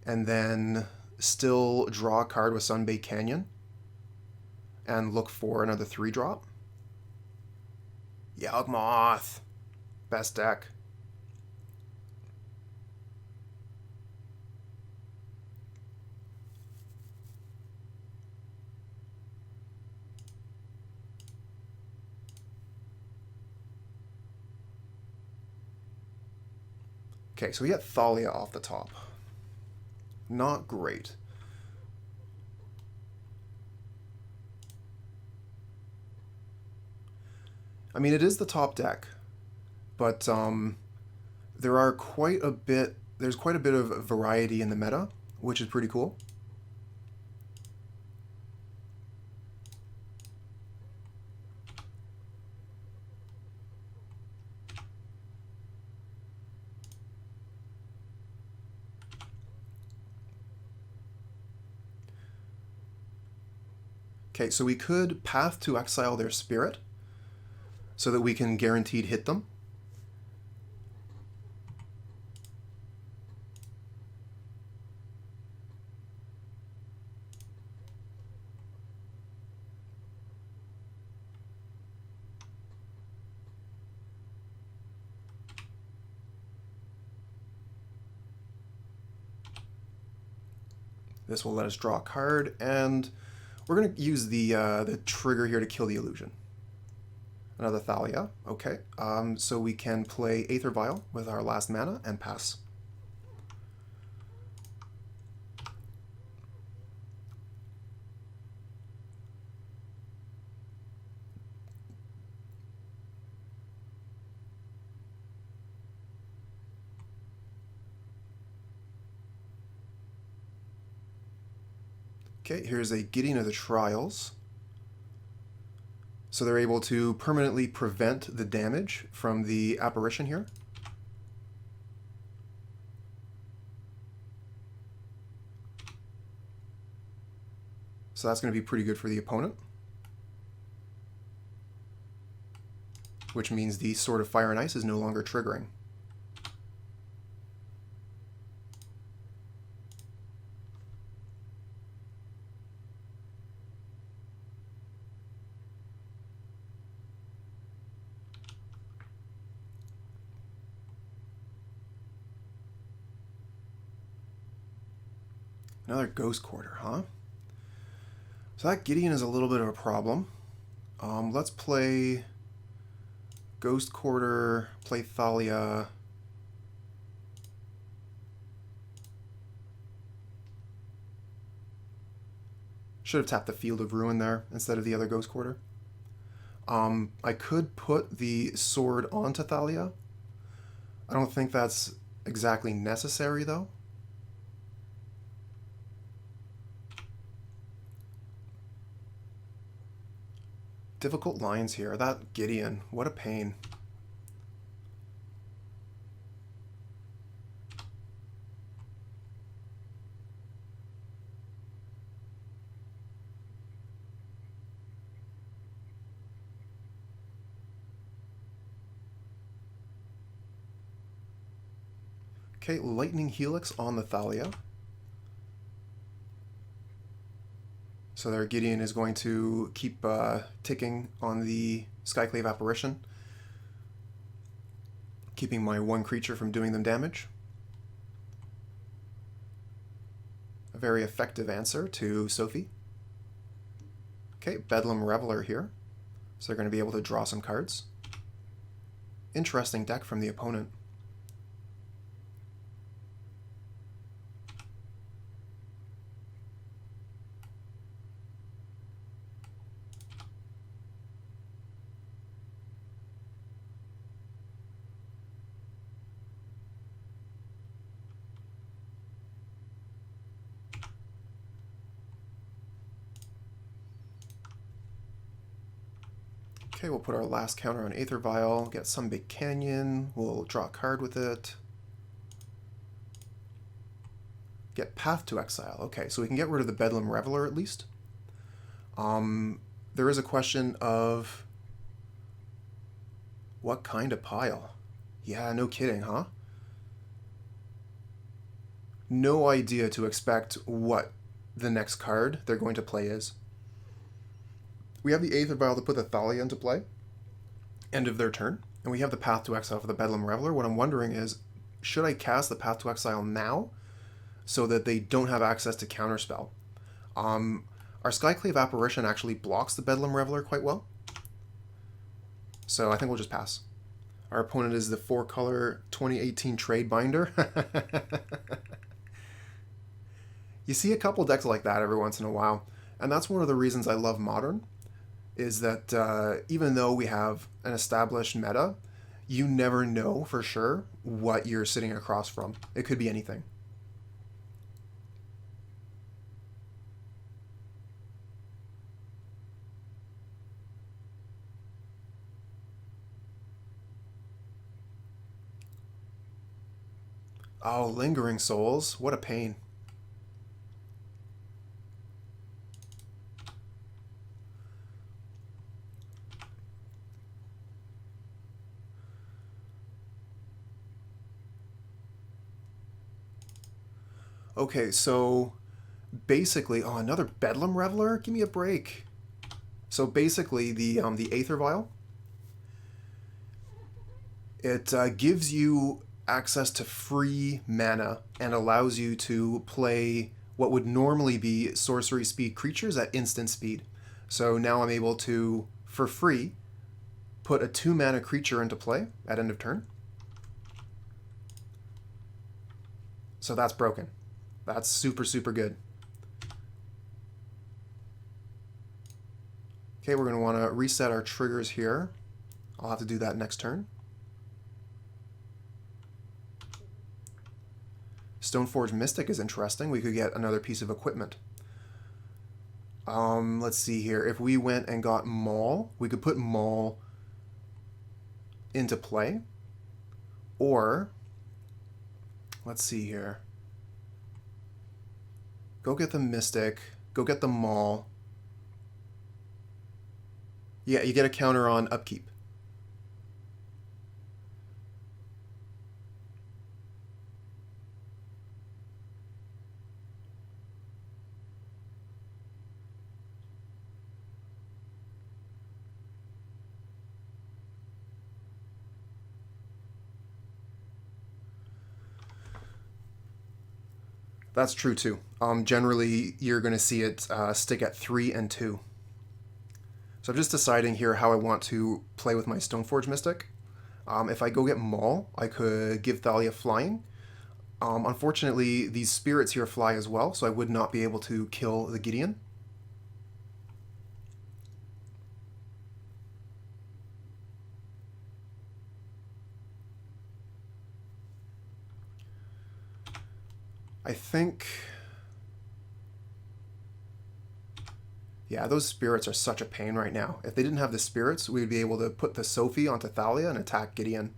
and then still draw a card with Sunbaked Canyon, and look for another 3-drop. Yawgmoth, best deck. Okay, so we got Thalia off the top. Not great. I mean, it is the top deck, but there's quite a bit of variety in the meta, which is pretty cool. Okay, so we could Path to Exile their Spirit so that we can guaranteed hit them. This will let us draw a card, and we're going to use the trigger here to kill the illusion. Another Thalia. Okay. So we can play Aether Vial with our last mana and pass. Okay, here's a Gideon of the Trials. So they're able to permanently prevent the damage from the apparition here. So that's going to be pretty good for the opponent. Which means the Sword of Fire and Ice is no longer triggering. Another Ghost Quarter, huh? So that Gideon is a little bit of a problem. Let's play Ghost Quarter, play Thalia. Should have tapped the Field of Ruin there instead of the other Ghost Quarter. I could put the sword onto Thalia. I don't think that's exactly necessary, though. Difficult lines here. That Gideon, what a pain. Okay, Lightning Helix on the Thalia. So their Gideon is going to keep ticking on the Skyclave Apparition, keeping my one creature from doing them damage. A very effective answer to Sophie. Okay, Bedlam Reveler here. So they're going to be able to draw some cards. Interesting deck from the opponent. Okay, we'll put our last counter on Aether Vial, get Sunbaked Canyon, we'll draw a card with it. Get Path to Exile. Okay, so we can get rid of the Bedlam Reveler at least. There is a question of what kind of pile? Yeah, no kidding, huh? No idea to expect what the next card they're going to play is. We have the Aether Vial to put the Thalia into play, end of their turn, and we have the Path to Exile for the Bedlam Reveler. What I'm wondering is, should I cast the Path to Exile now so that they don't have access to Counterspell? Our Skyclave Apparition actually blocks the Bedlam Reveler quite well, so I think we'll just pass. Our opponent is the 4-color 2018 Trade Binder. You see a couple decks like that every once in a while, and that's one of the reasons I love Modern, is that even though we have an established meta, you never know for sure what you're sitting across from. It could be anything. Oh, Lingering Souls. What a pain. Okay, so basically, oh, another Bedlam Reveler? Give me a break. So basically, the Aether Vial, it gives you access to free mana and allows you to play what would normally be sorcery speed creatures at instant speed. So now I'm able to, for free, put a 2-mana creature into play at end of turn. So that's broken. That's super, super good. Okay, we're going to want to reset our triggers here. I'll have to do that next turn. Stoneforge Mystic is interesting. We could get another piece of equipment. Let's see here. If we went and got Maul, we could put Maul into play. Or, let's see here. Go get the Mystic. Go get the Maul. Yeah, you get a counter on upkeep. That's true too. Generally, you're going to see it stick at 3 and 2. So I'm just deciding here how I want to play with my Stoneforge Mystic. If I go get Maul, I could give Thalia flying. Unfortunately, these spirits here fly as well, so I would not be able to kill the Gideon. I think... yeah, those spirits are such a pain right now. If they didn't have the spirits, we'd be able to put the Sophie onto Thalia and attack Gideon.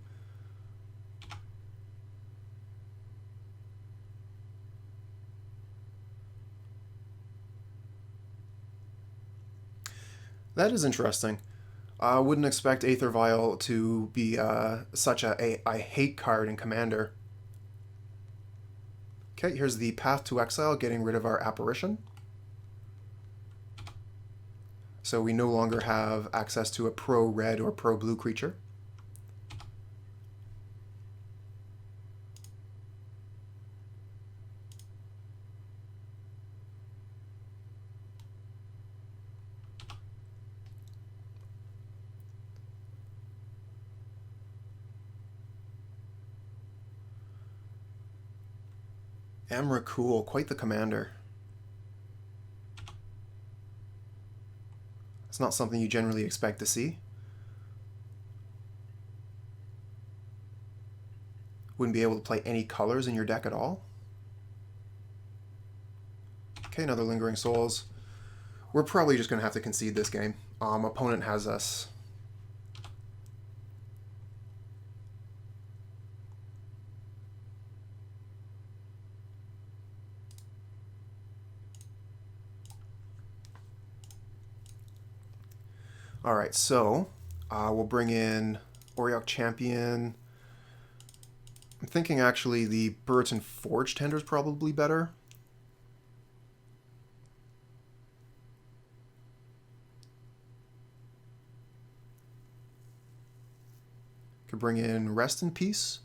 That is interesting. I wouldn't expect Aether Vial to be such a I hate card in Commander. Okay, here's the Path to Exile, getting rid of our Apparition. So we no longer have access to a pro-red or pro-blue creature. Emrakul, quite the commander. It's not something you generally expect to see. Wouldn't be able to play any colors in your deck at all. Okay, another Lingering Souls. We're probably just going to have to concede this game. Opponent has us. Alright, so we'll bring in Auriok Champion. I'm thinking actually the Burrenton Forge-Tender is probably better. Could bring in Rest in Peace.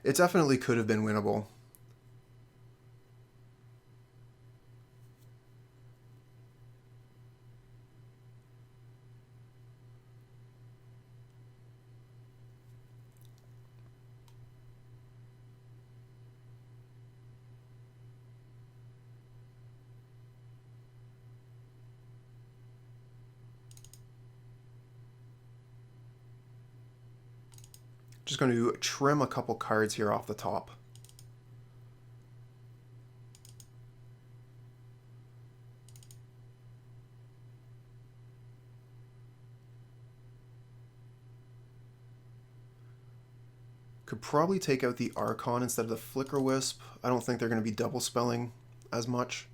It definitely could have been winnable. Just going to trim a couple cards here off the top. Could probably take out the Archon instead of the Flickerwisp. I don't think they're going to be double spelling as much.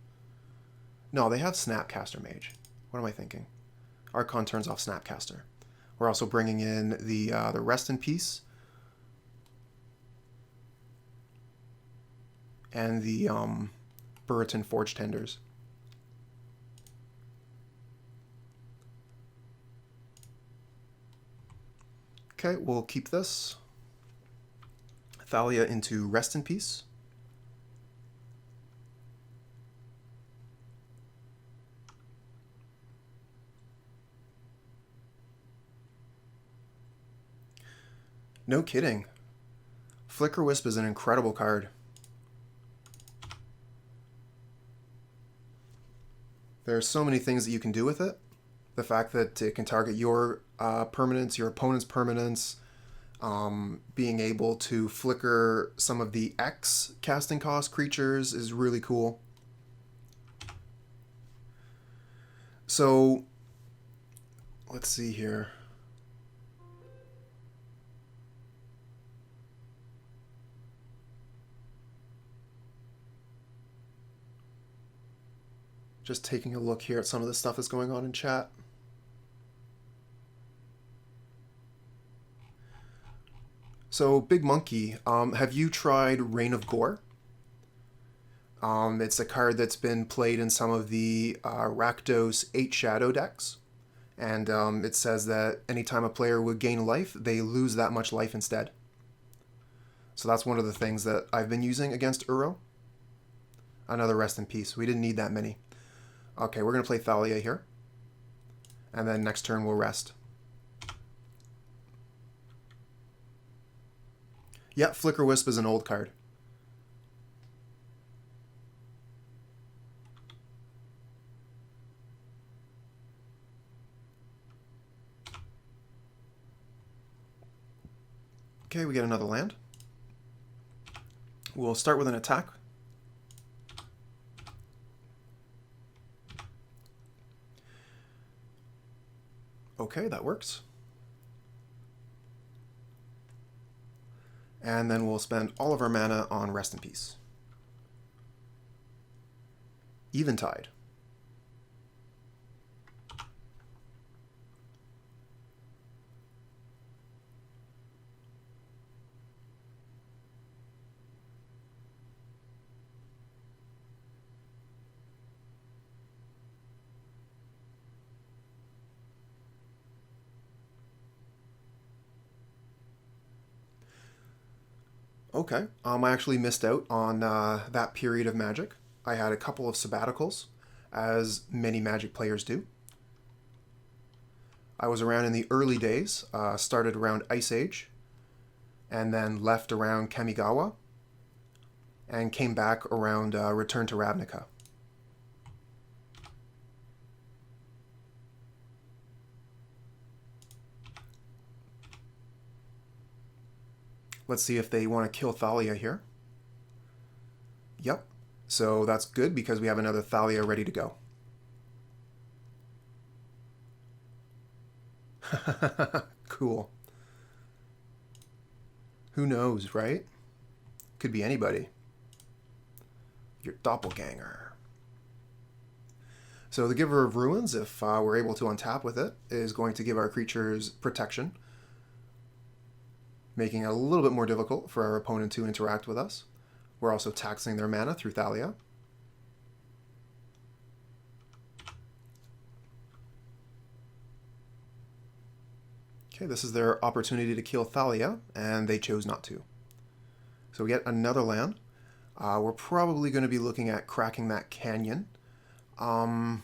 No, they have Snapcaster Mage. What am I thinking? Archon turns off Snapcaster. We're also bringing in the Rest in Peace. And the Burrenton Forge-Tenders. Okay, we'll keep this. Thalia into Rest in Peace. No kidding. Flickerwisp is an incredible card. There are so many things that you can do with it. The fact that it can target your permanents, your opponent's permanents, being able to flicker some of the X casting cost creatures is really cool. So, let's see here. Just taking a look here at some of the stuff that's going on in chat. So, Big Monkey, have you tried Reign of Gore? It's a card that's been played in some of the Rakdos 8 Shadow decks. And it says that anytime a player would gain life, they lose that much life instead. So that's one of the things that I've been using against Uro. Another rest in peace. We didn't need that many. Okay, we're going to play Thalia here. And then next turn we'll rest. Yeah, Flickerwisp is an old card. Okay, we get another land. We'll start with an attack. Okay, that works. And then we'll spend all of our mana on Rest in Peace. Eventide. Okay, I actually missed out on that period of Magic. I had a couple of sabbaticals, as many Magic players do. I was around in the early days, started around Ice Age, and then left around Kamigawa, and came back around Return to Ravnica. Let's see if they want to kill Thalia here. Yep. So that's good because we have another Thalia ready to go. Cool. Who knows, right? Could be anybody. Your doppelganger. So the Giver of Ruins, if we're able to untap with it, is going to give our creatures protection, making it a little bit more difficult for our opponent to interact with us. We're also taxing their mana through Thalia. Okay, this is their opportunity to kill Thalia, and they chose not to. So we get another land. We're probably going to be looking at cracking that canyon. Yeah,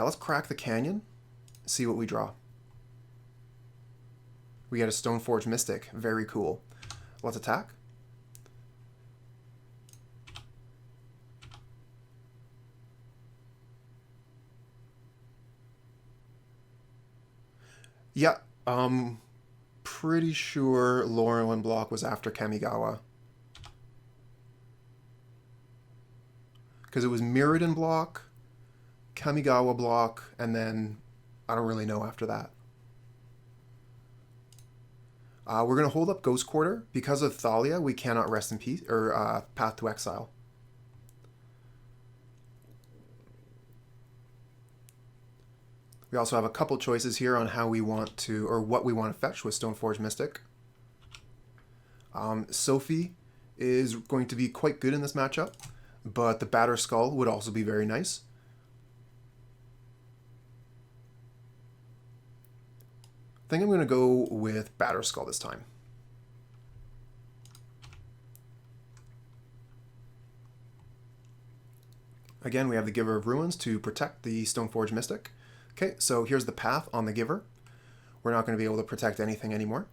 let's crack the canyon, see what we draw. We get a Stoneforge Mystic. Very cool. Let's attack. Yeah, pretty sure Lorwyn block was after Kamigawa. Because it was Mirrodin block, Kamigawa block, and then I don't really know after that. We're going to hold up Ghost Quarter. Because of Thalia, we cannot Rest in Peace, or Path to Exile. We also have a couple choices here on how we want to, or what we want to fetch with Stoneforge Mystic. Sophie is going to be quite good in this matchup, but the Batterskull would also be very nice. I think I'm going to go with Batterskull this time. Again, we have the Giver of Ruins to protect the Stoneforge Mystic. Okay, so here's the path on the Giver. We're not going to be able to protect anything anymore.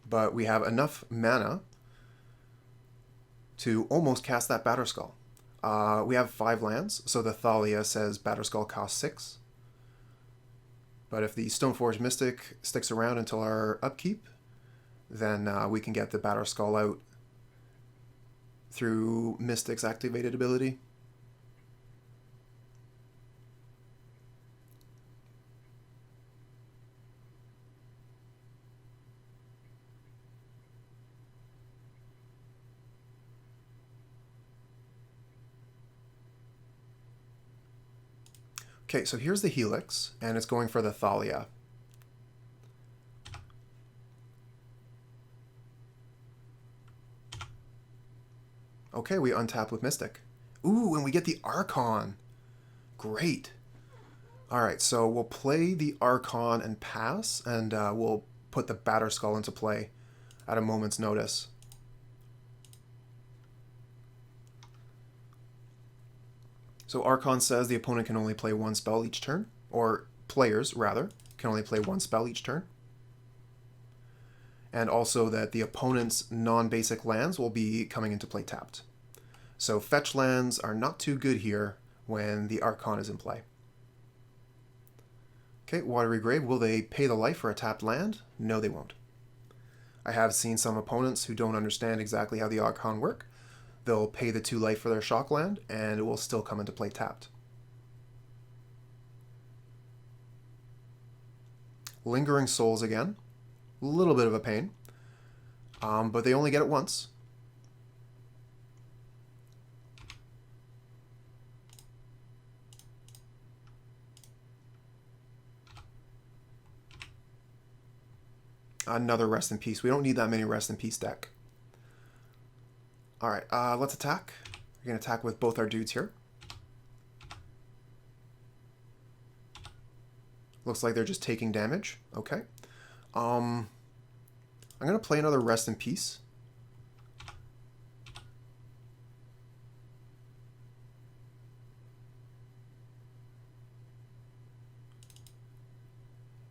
But we have enough mana to almost cast that Batterskull. We have 5 lands, so the Thalia says Batterskull costs 6. But if the Stoneforge Mystic sticks around until our upkeep, then we can get the Batterskull out through Mystic's activated ability. Okay, so here's the Helix, and it's going for the Thalia. Okay, we untap with Mystic. Ooh, and we get the Archon. Great. Alright, so we'll play the Archon and pass, and we'll put the Batterskull into play at a moment's notice. So Archon says the opponent can only play one spell each turn, or players, rather, can only play one spell each turn. And also that the opponent's non-basic lands will be coming into play tapped. So fetch lands are not too good here when the Archon is in play. Okay, Watery Grave, will they pay the life for a tapped land? No, they won't. I have seen some opponents who don't understand exactly how the Archon work. They'll pay the 2 life for their shock land, and it will still come into play tapped. Lingering Souls again. A little bit of a pain. But they only get it once. Another Rest in Peace. We don't need that many Rest in Peace deck. Alright, let's attack. We're going to attack with both our dudes here. Looks like they're just taking damage. Okay. I'm going to play another Rest in Peace.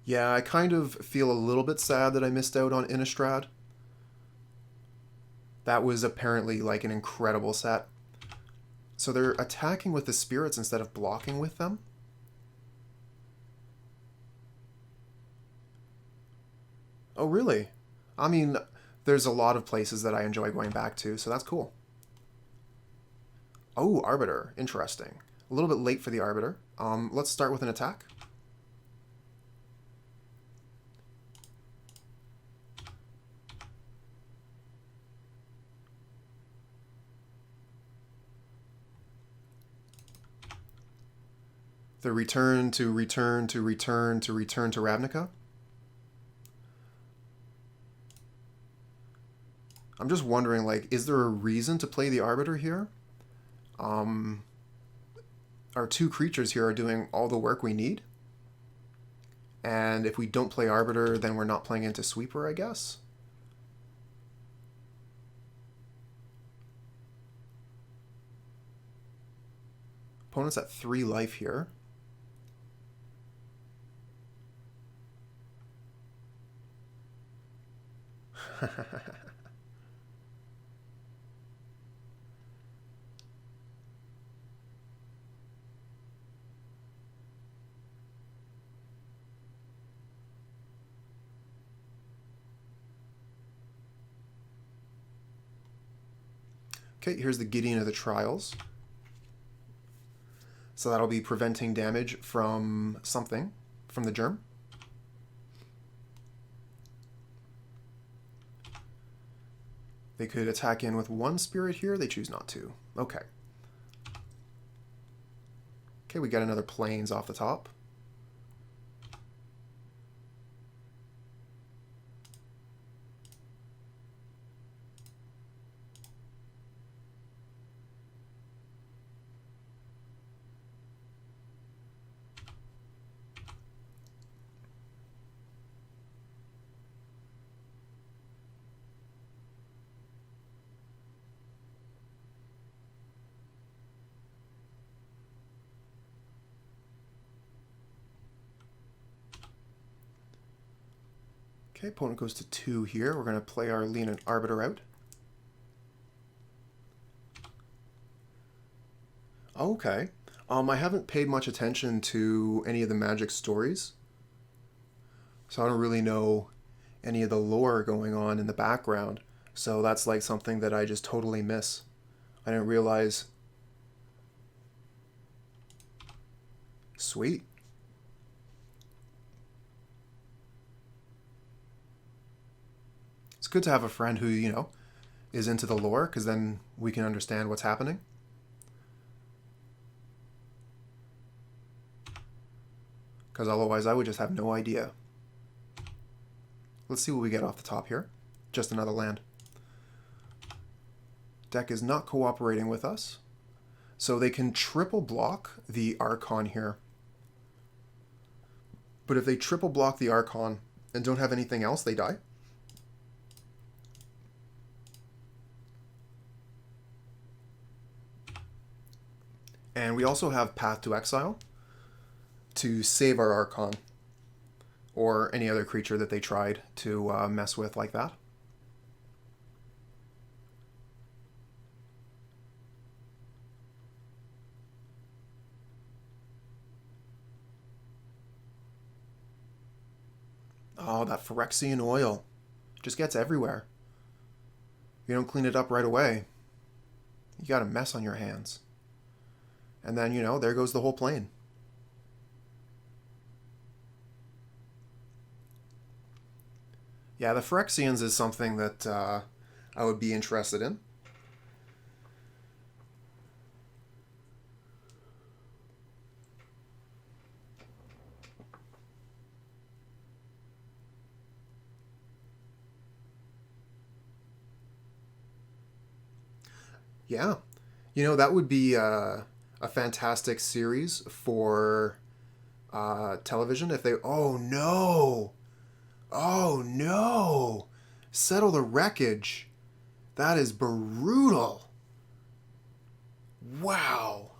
Yeah, I kind of feel a little bit sad that I missed out on Innistrad. That was apparently like an incredible set. So they're attacking with the spirits instead of blocking with them. Oh, really? I mean, there's a lot of places that I enjoy going back to, so that's cool. Oh, Arbiter. Interesting. A little bit late for the Arbiter. Let's start with an attack. The return to Ravnica. I'm just wondering, like, is there a reason to play the Arbiter here? Our 2 creatures here are doing all the work we need. And if we don't play Arbiter, then we're not playing into Sweeper, I guess. Opponent's at 3 life here. Okay, here's the Gideon of the Trials. So that'll be preventing damage from something, from the germ. They could attack in with 1 spirit here. They choose not to. Okay. Okay, we got another Plains off the top. Okay, opponent goes to 2 here. We're going to play our Leonin Arbiter out. Okay. I haven't paid much attention to any of the Magic stories, so I don't really know any of the lore going on in the background. So that's like something that I just totally miss. I didn't realize. Sweet. It's good to have a friend who, you know, is into the lore, because then we can understand what's happening. Because otherwise I would just have no idea. Let's see what we get off the top here. Just another land. Deck is not cooperating with us. So they can triple block the Archon here. But if they triple block the Archon and don't have anything else, they die. And we also have Path to Exile to save our Archon or any other creature that they tried to mess with like that. Oh, that Phyrexian oil just gets everywhere. If you don't clean it up right away, you got a mess on your hands. And then, you know, there goes the whole plane. Yeah, the Phyrexians is something that I would be interested in. Yeah. You know, that would be a fantastic series for television if they... Oh, no! Oh, no! Settle the Wreckage. That is brutal. Wow.